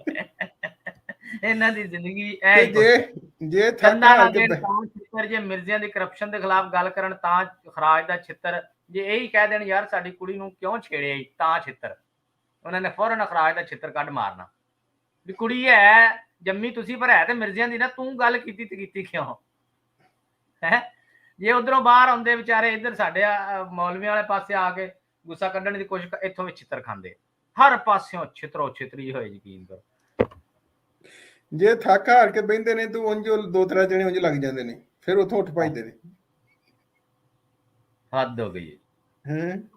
ਇਹਨਾਂ ਦੀ ਜ਼ਿੰਦਗੀ ਐ
ਤੇ
ਹੀ ਕੁਛ ਹੈ।
ਜੇ ਥੱਕ
ਚੰਦਾ ਨਾ
ਹਾਰ ਕੇ
ਦੇਣ ਤਾਂ ਛਿੱਤਰ, ਜੇ ਮਿਰਜ਼ਿਆਂ ਦੀ ਕਰਪਸ਼ਨ ਦੇ ਖਿਲਾਫ ਗੱਲ ਕਰਨ ਤਾਂ ਖਰਾਜ ਦਾ ਛਿੱਤਰ, ਜੇ ਇਹੀ ਕਹਿ ਦੇਣ ਯਾਰ ਸਾਡੀ ਕੁੜੀ ਨੂੰ ਕਿਉਂ ਛੇੜਿਆ ਤਾਂ ਛਿੱਤਰ, ਉਹਨਾਂ ਨੇ ਫੌਰਨ ਖਰਾਜ ਦਾ ਛਿੱਤਰ ਕੱਢ ਮਾਰਨਾ ਵੀ ਕੁੜੀ ਹੈ ਜੰਮੀ ਤੁਸੀਂ ਪਰ ਹੈ ਤੇ ਮਿਰਜ਼ਿਆਂ ਦੀ ਨਾ, ਤੂੰ ਗੱਲ ਕੀਤੀ ਤੇ ਕੀਤੀ ਕਿਉਂ ਹੈ। ਜੇ ਉਧਰੋਂ ਬਾਹਰ ਆਉਂਦੇ ਵਿਚਾਰੇ ਇੱਧਰ ਸਾਡੇ ਮੌਲਵੀਆਂ ਵਾਲੇ ਪਾਸੇ ਆ ਕੇ ਗੁੱਸਾ ਕੱਢਣ ਦੀ ਕੋਸ਼ਿਸ਼, ਇੱਥੋਂ ਵੀ ਛਿੱਤਰ ਖਾਂਦੇ, ਹਰ ਪਾਸਿਓਂ ਛਿੱਤਰੋ ਛਿੱਤਰੀ ਹੋਏ, ਯਕੀਨ ਕਰੋ।
ਜੇ ਥੱਕ ਹਾਰ ਕੇ ਬਹਿੰਦੇ ਨੇ ਤਾਂ ਉਂਝ ਦੋ ਤਰ੍ਹਾਂ ਜਣੇ ਉਂਝ ਲੱਗ ਜਾਂਦੇ ਨੇ, ਫਿਰ ਉੱਥੋਂ ਉੱਠ ਭੱਜਦੇ ਨੇ।
हद हो गई
हैं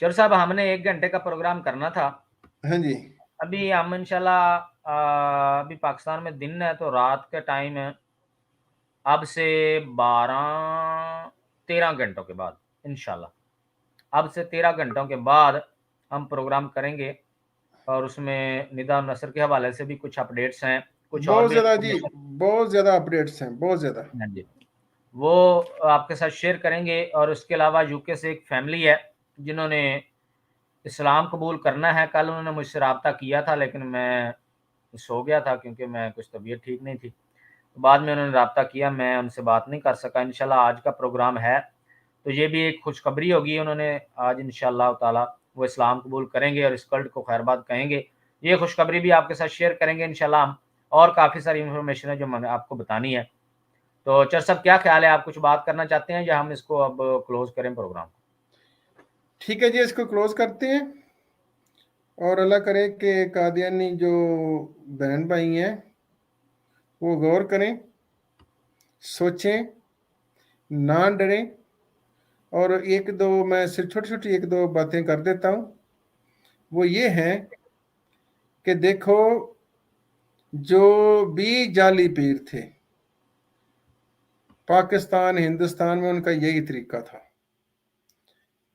चर साहब, हमने 1 घंटे का प्रोग्राम करना था।
हाँ जी,
अभी हम इंशाल्लाह अभी पाकिस्तान में दिन है तो रात के टाइम है, अब से 12-13 घंटों के बाद इंशाल्लाह, अब से 13 घंटों के बाद हम प्रोग्राम करेंगे, और उसमें निदा और नसर के हवाले से भी कुछ अपडेट्स हैं, कुछ और
बहुत
भी
ज्यादा जी,
इंफॉर्मेशन।
बहुत ज्यादा अपडेट्स हैं, बहुत ज्यादा।
हाँ जी, वो आपके साथ शेयर करेंगे। और उसके अलावा यूके से एक फैमिली है जिन्होंने इस्लाम कबूल करना है। कल उन्होंने मुझसे रब्ता किया था लेकिन मैं सो गया था क्योंकि मैं कुछ तबीयत ठीक नहीं थी। तो बाद में उन्होंने रब्ता किया, मैं उनसे बात नहीं कर सका। इंशाल्लाह आज का प्रोग्राम है तो ये भी एक खुशखबरी होगी। उन्होंने आज इंशाल्लाह ताला वो इस्लाम कबूल करेंगे और इस कल्ट को खैरबाद कहेंगे। ये खुशखबरी भी आपके साथ शेयर करेंगे इंशाल्लाह हम, और काफ़ी सारी इन्फॉर्मेशन है जो मैंने आपको बतानी है। तो चर साहब क्या ख्याल है, आप कुछ बात करना चाहते हैं या हम इसको अब क्लोज करें प्रोग्राम?
ठीक है जी, इसको क्लोज करते हैं और अल्लाह करे कि कादियानी जो बहन भाई हैं वो गौर करें, सोचें, ना डरें। और एक दो मैं सिर्फ छोटी छोटी एक दो बातें कर देता हूँ। वो ये है कि देखो जो भी जाली पीर थे पाकिस्तान हिंदुस्तान में, उनका यही तरीका था।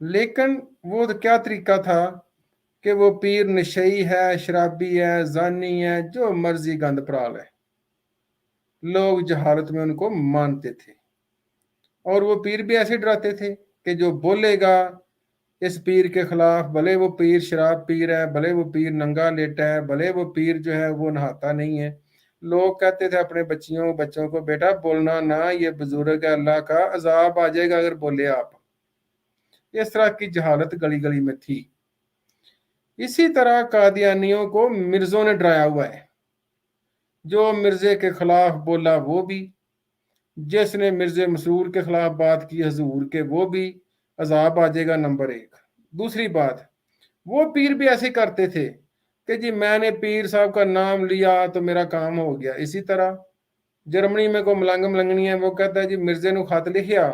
लेकिन वो क्या तरीका था कि वो पीर नशई है, शराबी है, जानी है, जो मर्जी गंद पराल है। लोग जहालत में उनको मानते थे और वो पीर भी ऐसे डराते थे कि जो बोलेगा इस पीर के खिलाफ, भले वो पीर शराब पीर है, भले वो पीर नंगा लेटा है, भले वो पीर जो है वो नहाता नहीं है, लोग कहते थे अपने बच्चों को, बेटा बोलना ना, ये बुजुर्ग है, अल्लाह का अजाब आ जाएगा अगर बोले आप। इस तरह की जहालत गली गली में थी। इसी तरह कादियानियों को मिर्जों ने डराया हुआ है। जो मिर्जे के खिलाफ बोला वो भी, जिसने मिर्जे मसरूर के खिलाफ बात की हजूर के, वो भी अजाब आ जाएगा नंबर 1। दूसरी बात, वो पीर भी ऐसे करते थे कि जी मैंने पीर साहब का नाम लिया तो मेरा काम हो गया। इसी तरह जर्मनी में को मलंग मलंगनी है, वो कहता है जी मिर्जे ने खत लिखिया,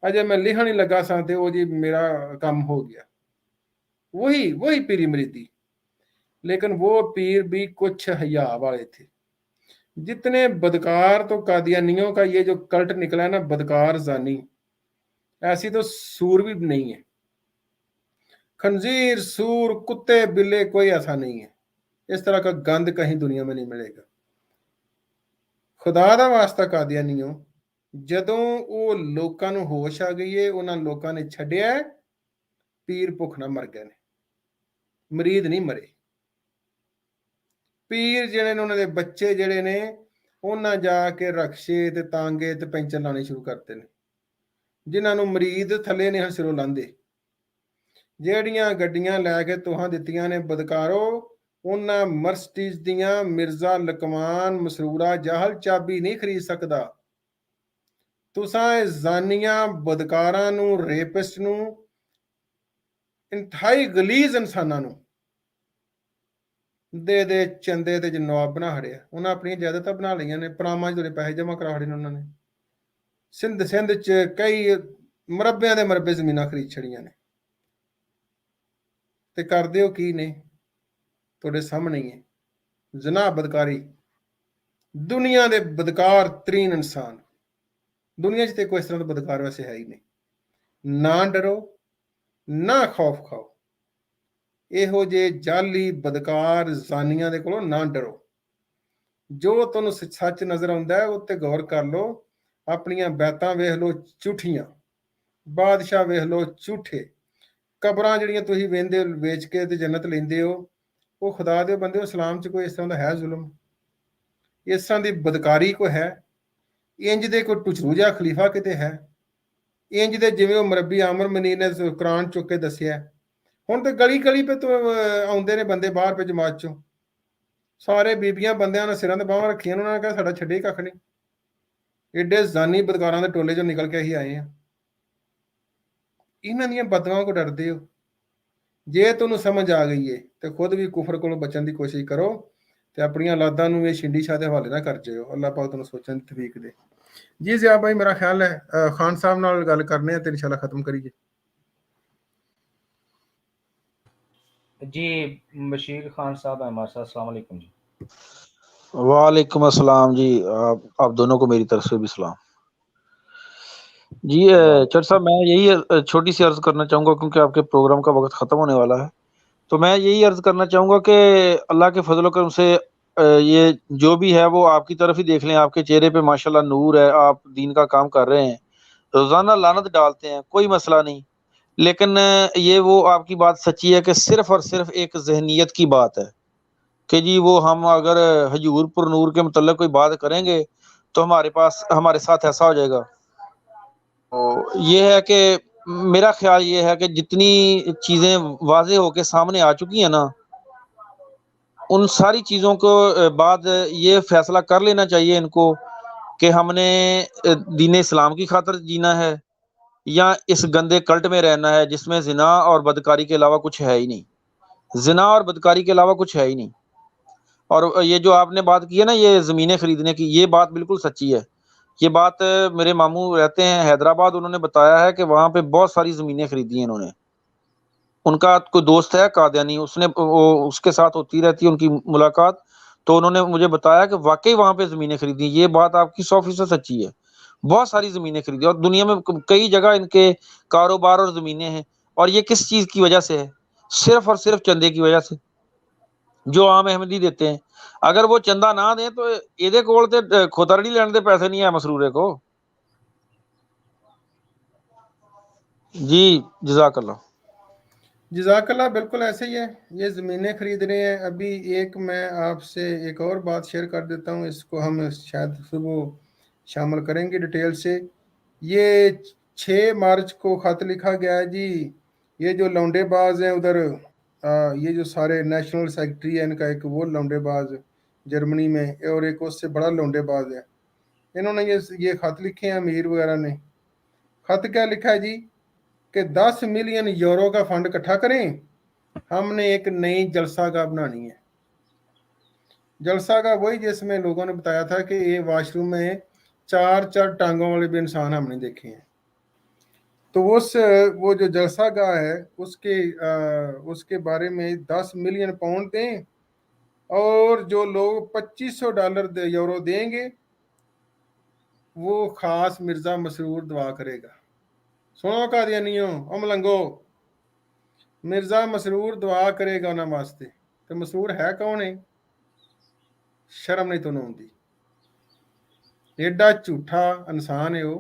अजय मैं लिखण ही लगा सा ते वो जी मेरा काम हो गया। वही वही पीरी मरीदी। लेकिन वो पीर भी कुछ हया वाले थे। जितने बदकार, तो कादियानियों का ये जो कल्ट निकला है ना, बदकार जानी, ऐसी तो सूर भी नहीं है। खंजीर, सूर, कुत्ते, बिल्ले, कोई ऐसा नहीं है। इस तरह का गंद कहीं दुनिया में नहीं मिलेगा। खुदा दा वास्ता कादियानियों, ਜਦੋਂ ਉਹ ਲੋਕਾਂ ਨੂੰ ਹੋਸ਼ ਆ ਗਈ ਹੈ, ਉਹਨਾਂ ਲੋਕਾਂ ਨੇ ਛੱਡਿਆ, ਪੀਰ ਭੁੱਖ ਨਾਲ ਮਰ ਗਏ ਨੇ, ਮਰੀਦ ਨਹੀਂ ਮਰੇ। ਪੀਰ ਜਿਹੜੇ ਨੇ, ਉਹਨਾਂ ਦੇ ਬੱਚੇ ਜਿਹੜੇ ਨੇ, ਉਹਨਾਂ ਜਾ ਕੇ ਰਕਸ਼ੇ ਤੇ ਤਾਂਗੇ ਤੇ ਪੈਂਚਰ ਲਾਣੇ ਸ਼ੁਰੂ ਕਰਤੇ ਨੇ, ਜਿਨ੍ਹਾਂ ਨੂੰ ਮਰੀਦ ਥੱਲੇ ਨਹੀਂ ਸਿਰੋਂ ਲਾਂਦੇ। ਜਿਹੜੀਆਂ ਗੱਡੀਆਂ ਲੈ ਕੇ ਤੁਹਾਂ ਦਿੱਤੀਆਂ ਨੇ ਬਦਕਾਰੋ, ਉਹਨਾਂ ਮਰਸਡੀਜ਼ ਦੀਆਂ ਮਿਰਜ਼ਾ ਲਕਮਾਨ ਮਸਰੂਰਾ ਜਾਹਲ ਚਾਬੀ ਨਹੀਂ ਖਰੀਦ ਸਕਦਾ। तुसां जानिया बदकारां नूं, रेपिस्ट नूं, इंतहाई गलीज इंसानां नूं दे चंदे ते नवाब बना हड़िया। उन्हें अपनी जायदादां बना लईआं ने, परामां च पैसे जमा करा हड़े ने उन्होंने। सिंध च कई मरब्बियां दे मरब्बे जमीनां खरीद छड़ियां ने। ते करदे हो की ने, तुहाडे सामने ही है। ज़ना बदकारी, दुनिया दे बदकार तरीन इंसान। दुनिया च कोई इस तरह का बदकार वैसे है ही नहीं। ना डरो ना खौफ खाओ। इहो जे जाली बदकार जानियां दे कोलों ना डरो। जो तुहानूं सच नजर आउंदा है उत्ते गौर कर लो। अपनियां बैतां वेख लो झूठियां, बादशाह वेख लो झूठे, कबरां जिहड़ियां तुसीं वेंदे वेच के ते जन्नत लैंदे हो, वो खुदा दे बंदे हो, इस्लाम च कोई इस तरह का है जुल्म? इस तरह की बदकारी कोई है? इंज दे कोई टुचरू जिहा खलीफा किते है? इंज दे जिवें वो मरबी आमर मनीर ने कुरान चुक के दसिया। हुण ते गली गली पे तो आउंदे ने बंदे बाहर पे जमात चों, सारे बीबियां बंदियां ने सिरां ते बाहां रखियां, उन्होंने कहा साडा छड्डे कख नहीं। एडे जानी बदकारां दे टोले चों निकल के असीं आए हैं। इन्हां दीयां बददुआवां को डरदे हो? जे तुहानूं समझ आ गई है तो खुद भी कुफर कोलों बचण दी कोशिश करो ते अपनी औलादां नूं ये छिंडी शाह दे हवाले ना कर जाओ। अल्लाह पाक तुहानूं सोचण दी तौफीक दे। जी ज़िया भाई, मेरा ख्याल है खान साहब नाल गल करने ते इंशाल्लाह खत्म करिए।
जी बशीर खान साहब है हमारे साथ। अस्सलाम वालेकुम जी।
वालेकुम अस्सलाम जी। आप दोनों को मेरी तरफ से भी सलाम जी। चर साहब, मैं यही छोटी सी अर्ज करना चाहूँगा क्योंकि आपके प्रोग्राम का वक्त ख़त्म होने वाला है। तो मैं यही अर्ज करना चाहूँगा कि अल्लाह के फजल करम से ये जो भी है वो आपकी तरफ ही देख लें। आपके चेहरे पे माशाल्लाह नूर है, आप दीन का काम कर रहे हैं, रोज़ाना लानत डालते हैं, कोई मसला नहीं। लेकिन ये वो आपकी बात सच्ची है कि सिर्फ और सिर्फ एक जहनीत की बात है कि जी वो हम अगर हजूर पुर नूर के मतलब कोई बात करेंगे तो हमारे साथ ऐसा हो जाएगा। तो ये है कि मेरा ख्याल ये है कि जितनी चीज़ें वाजे होके सामने आ चुकी हैं ना, उन सारी चीज़ों को बाद ये फैसला कर लेना चाहिए इनको कि हमने दीन इस्लाम की खातिर जीना है या इस गंदे कल्ट में रहना है जिसमें जिना और बदकारी के अलावा कुछ है ही नहीं। जिना और बदकारी के अलावा कुछ है ही नहीं। और ये जो आपने बात की है ना, ये ज़मीनें खरीदने की, ये बात बिल्कुल सच्ची है। ये बात मेरे मामू रहते हैं हैदराबाद, उन्होंने बताया है कि वहाँ पे बहुत सारी ज़मीनें खरीदी हैं इन्होंने। उनका कोई दोस्त है कादियानी, उसके साथ होती रहती है उनकी मुलाकात, तो उन्होंने मुझे बताया कि वाकई वहाँ पे ज़मीनें खरीदी। ये बात आपकी 100% सच्ची है। बहुत सारी ज़मीनें खरीदी और दुनिया में कई जगह इनके कारोबार और ज़मीनें हैं। और ये किस चीज़ की वजह से है? सिर्फ और सिर्फ चंदे की वजह से जो आम अहमदी देते हैं। अगर वो चंदा ना दें तो ਇਹਦੇ ਕੋਲ ਤੇ ਖੁਦਰੜੀ ਲੈਣ ਦੇ ਪੈਸੇ नहीं है मसरूरे को। जी जज़ाकल्लाह।
जज़ाकल्लाह, बिल्कुल ऐसे ही है। ये ज़मीनें खरीद रहे हैं। अभी एक मैं आपसे एक और बात शेयर कर देता हूँ, इसको हम शायद सुबह शामिल करेंगे डिटेल से। ये 6 मार्च को ख़त लिखा गया है जी। ये जो लौंडेबाज हैं उधर, ये जो सारे नेशनल सेक्रेटरी है इनका, एक वो लौंडेबाज जर्मनी में और एक उससे बड़ा लौंडेबाज है, इन्होंने ये ख़त लिखे हैं अमीर वगैरह ने। ख़त क्या लिखा है जी कि 10 मिलियन यूरो का फंड इकट्ठा करें, हमने एक नई जलसागाह बनानी है। जलसागाह वही जिसमें लोगों ने बताया था कि ये वॉशरूम में 4 टांगों वाले भी इंसान हमने देखे हैं। तो वो जो जलसागाह है उसके बारे में 10 मिलियन पाउंड दें, और जो लोग $2500 यूरो देंगे वो खास मिर्जा मसरूर दुआ करेगा। सुनो कादियानियों, ओ मलंगो, मिर्जा मसरूर दुआ करेगा उन्होंने वास्ते। तो मसरूर है कौन है? शर्म नहीं तुहानू आउंदी? एडा झूठा इंसान है वो।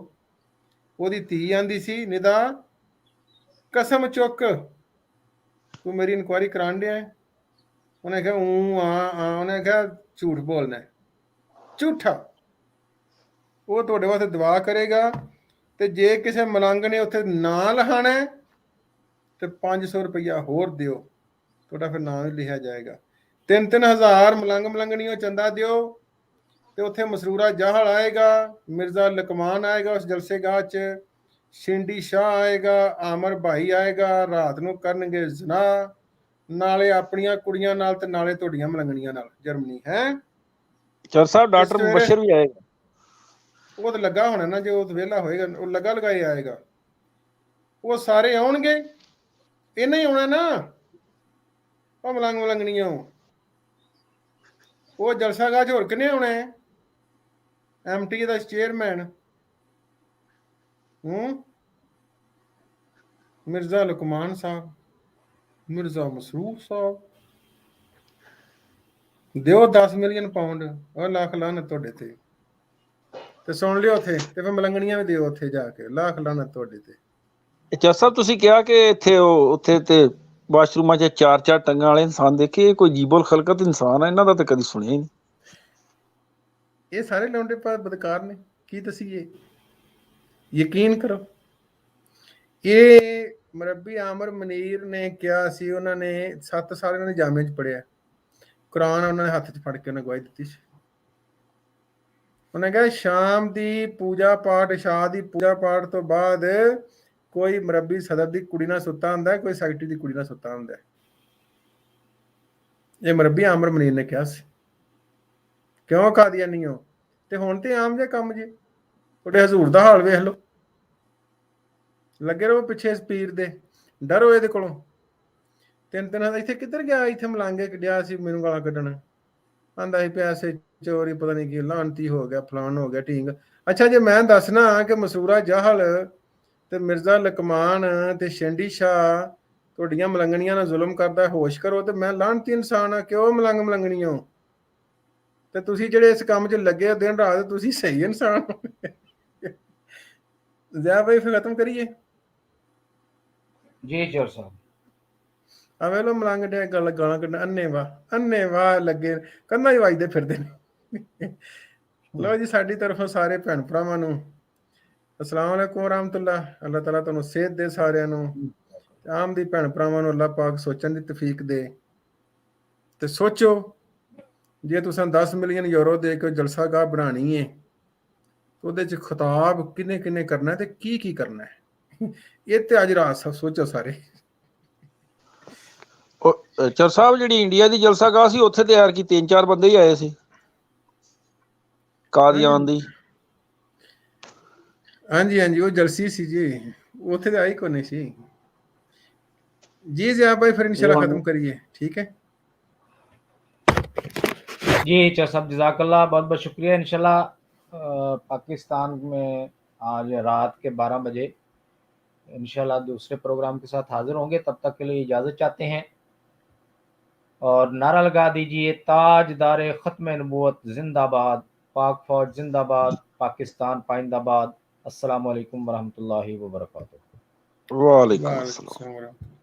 ओदी धी आंदी सी, निदा कसम चुक तू मेरी इंक्वायरी करान दिया है। उन्हें कहा उन्हें कहा झूठ बोलना है, झूठा। वो तुहाडे वास्ते दुआ करेगा, ते जे किसी मलंग ने उत्थे नां लिखाना है तो 500 रुपया होर दिओ, थोड़ा फिर नाम भी लिखा जाएगा। 3-3 हज़ार मलंग मलंगनियों चंदा दिओ, तो उत्थे मसरूरा जहल आएगा, मिर्जा लकमान आएगा उस जलसेगाह च, शिंडी शाह आएगा, आमर भाई आएगा, रात नूं करनगे जना नाले अपनियां कुड़ियां नाल ते नाले तुहाडीआं मलंगनियां नाल। जर्मनी है
चर साहब डॉक्टर मुबशर भी आएगा।
वो तो लगा होना ना, जो वेला होएगा वो लगा लगाए आएगा। वो सारे आउणगे, इन्हें ही आउणा ना ਉਹ ਮਲੰਗ ਮਲੰਗਣੀਆਂ। ਉਹ ਜਲਸਾਗਾਹ 'ਚ ਹੋਰ ਕਿੰਨੇ ਆਉਣਾ ਹੈ? ਐਮਟੀ ਦਾ ਚੇਅਰਮੈਨ ਮਿਰਜ਼ਾ ਲੁਕਮਾਨ ਸਾਹਿਬ, ਮਿਰਜ਼ਾ ਮਸਰੂਰ ਸਾਹਿਬ। ਦਿਓ 10 ਮਿਲੀਅਨ ਪਾਉਂਡ, ਉਹ ਲੱਖ ਲਾਹਨਤ ਤੁਹਾਡੇ ਤੇ ਸੁਣ ਲਿਓ ਉੱਥੇ, ਤੇ ਫਿਰ ਮਲੰਗਣੀਆਂ ਵੀ ਦਿਓ ਉੱਥੇ ਜਾ ਕੇ, ਲੱਖ ਲਾਹਨਤ ਤੁਹਾਡੇ ਤੇ।
ਚਰ ਸਾਹਿਬ ਤੁਸੀਂ ਕਿਹਾ ਕਿ ਇੱਥੇ ਉੱਥੇ ਤੇ ਵਾਸ਼ਰੂਮਾਂ 'ਚ 4 ਟੰਗਾਂ ਵਾਲੇ ਇਨਸਾਨ ਦੇਖੇ, ਕੋਈ ਜੀਬੁਲ ਖਲਕਤ ਇਨਸਾਨ ਹੈ, ਇਹਨਾਂ ਦਾ ਤਾਂ ਕਦੀ ਸੁਣਿਆ ਹੀ ਨਹੀਂ।
ਇਹ ਸਾਰੇ ਲੌਂਡੇ ਬਦਕਾਰ ਨੇ, ਕੀ ਦਸੀਏ? ਯਕੀਨ ਕਰੋ। ਇਹ ਮਰਬੀ ਆਮਰ ਮਨੀਰ ਨੇ ਕਿਹਾ ਸੀ, ਉਹਨਾਂ ਨੇ 7 ਸਾਲ ਇਹਨਾਂ ਨੇ ਜਾਮੇ 'ਚ ਪੜ੍ਹਿਆ, ਕੁਰਾਨ ਉਹਨਾਂ ਨੇ ਹੱਥ 'ਚ ਫੜ ਕੇ ਉਹਨਾਂ ਗਵਾਹੀ ਦਿੱਤੀ ਸੀ। ਉਹਨੇ ਕਿਹਾ ਸ਼ਾਮ ਦੀ ਪੂਜਾ ਪਾਠ, ਇਸ਼ਾ ਦੀ ਪੂਜਾ ਪਾਠ ਤੋਂ ਬਾਅਦ ਕੋਈ ਮਰਬੀ ਸਦਰ ਦੀ ਕੁੜੀ ਨਾਲ ਸੁੱਤਾ ਹੁੰਦਾ, ਕੋਈ ਸੈਕਟਰੀ ਦੀ ਕੁੜੀ ਨਾਲ ਸੁੱਤਾ ਹੁੰਦਾ। ਇਹ ਮਰਬੀ ਆਮਰ ਮਨੀਰ ਨੇ ਕਿਹਾ ਸੀ। ਕਿਉਂ ਕਾਦੀਆਨੀਓ? ਤੇ ਹੁਣ ਤੇ ਆਮ ਜਿਹਾ ਕੰਮ ਜੇ, ਤੁਹਾਡੇ ਹਜ਼ੂਰ ਦਾ ਹਾਲ ਵੇਖ ਲਓ। ਲੱਗੇ ਰਹੋ ਪਿੱਛੇ ਇਸ ਪੀਰ ਦੇ, ਡਰੋ ਇਹਦੇ ਕੋਲੋਂ। 3-3 ਇੱਥੇ ਕਿੱਧਰ ਗਿਆ? ਇੱਥੇ ਮਲਾਂਗੇ ਕੱਢਿਆ ਸੀ, ਮੈਨੂੰ ਗਾਲਾਂ ਕੱਢਣ ਆਂਦਾ ਸੀ ਪੈਸੇ ਚੋਰੀ, ਪਤਾ ਨਹੀਂ ਕੀ ਲਾਂਤੀ ਹੋ ਗਿਆ, ਫਲਾਨ ਹੋ ਗਿਆ, ਠੀਕ। ਅੱਛਾ, ਜੇ ਮੈਂ ਦੱਸਣਾ ਕਿ ਮਸੂਰਾ ਜਹਲ ਤੇ ਮਿਰਜ਼ਾ ਲਕਮਾਨ ਤੇ ਸ਼ੰਡੀ ਸ਼ਾਹ ਤੁਹਾਡੀਆਂ ਮਲੰਗਣੀਆਂ ਨਾਲ ਜ਼ੁਲਮ ਕਰਦਾ, ਹੋਸ਼ ਕਰੋ, ਤੇ ਮੈਂ ਲਾਂਤੀ ਇਨਸਾਨ ਆ। ਕਿਉਂ ਮਲੰਗ ਮਲੰਗਣੀਓ? ਤੇ ਤੁਸੀਂ ਜਿਹੜੇ ਇਸ ਕੰਮ 'ਚ ਲੱਗੇ ਦਿਨ ਰਾਤ, ਤੁਸੀਂ ਸਹੀ ਇਨਸਾਨ ਹੋ। ਜ਼ੈ ਭਾਈ ਫਿਰ ਖਤਮ ਕਰੀਏ।
जी चोर साहब।
ਆ ਵੇਖ ਲੋ ਮਲੰਗ ਡੇ ਗਾਲਾਂ ਕੱਢਣ, ਅੰਨੇ ਵਾਹ ਲੱਗੇ, ਕੰਨਾਂ ਹੀ ਵੱਜਦੇ ਫਿਰਦੇ ਨੇ। ਲਓ ਜੀ, ਸਾਡੀ ਤਰਫੋਂ ਸਾਰੇ ਭੈਣ ਭਰਾਵਾਂ ਨੂੰ ਅਸਲਾਮ ਵਾਲੇਕੁਮ ਵਰਹਿਮਤੁल्लाह। ਅੱਲਾਹ ਤਾਲਾ ਤੁਹਾਨੂੰ ਸਿਹਤ ਦੇ ਸਾਰਿਆਂ ਨੂੰ, ਆਮ ਦੀ ਭੈਣ ਭਰਾਵਾਂ ਨੂੰ ਅੱਲਾਹ ਪਾਕ ਸੋਚਣ ਦੀ ਤੌਫੀਕ ਦੇ। ਤੇ ਸੋਚੋ, ਜੇ ਤੁਸੀਂ 10 ਮਿਲੀਅਨ ਯੂਰੋ ਦੇ ਕੇ ਜਲਸਾਗਾਹ ਬਣਾਣੀ ਹੈ, ਉਹਦੇ 'ਚ ਖਿਤਾਬ ਕਿੰਨੇ ਕਿੰਨੇ ਕਰਨਾ ਤੇ ਕੀ ਕਰਨਾ ਹੈ, ਇਹ ਤੇ ਅੱਜ ਰਾਤ ਸੋਚੋ ਸਾਰੇ।
ਚਰ ਸਾਹਿਬ ਜਿਹੜੀ ਇੰਡੀਆ ਦੀ ਜਲਸਾਗਾਹ ਸੀ, ਉੱਥੇ ਤੇ ਯਾਰ ਕੀ 3-4 ਬੰਦੇ ਹੀ ਆਏ ਸੀ ਕਾਦੀਆਨ ਦੀ।
ਹਾਂਜੀ ਹਾਂਜੀ, ਉਹ ਜਲਸੀ ਸੀ ਜੀ, ਉੱਥੇ ਤੇ ਆਈ ਕੋਈ ਨਹੀਂ ਸੀ ਜੀ। ਜੀ ਭਾਈ ਫਿਰ इंशाल्लाह खत्म करिए, ठीक है
जी चोर साहब, जज़ाकल्लाह, बहुत बहुत शुक्रिया। इंशाल्लाह पाकिस्तान में आज रात के 12 बजे इंशाल्लाह दूसरे प्रोग्राम के साथ हाजिर होंगे, तब तक के लिए इजाज़त चाहते हैं और नारा लगा दीजिए, ताजदार ख़त्म नबूवत जिंदाबाद, पाक फौज जिंदाबाद, पाकिस्तान पाइंदाबाद। अस्सलामु अलैकुम वरहमतुल्लाहि वबरकातुहू।
वालेकुम अस्सलाम।
वाह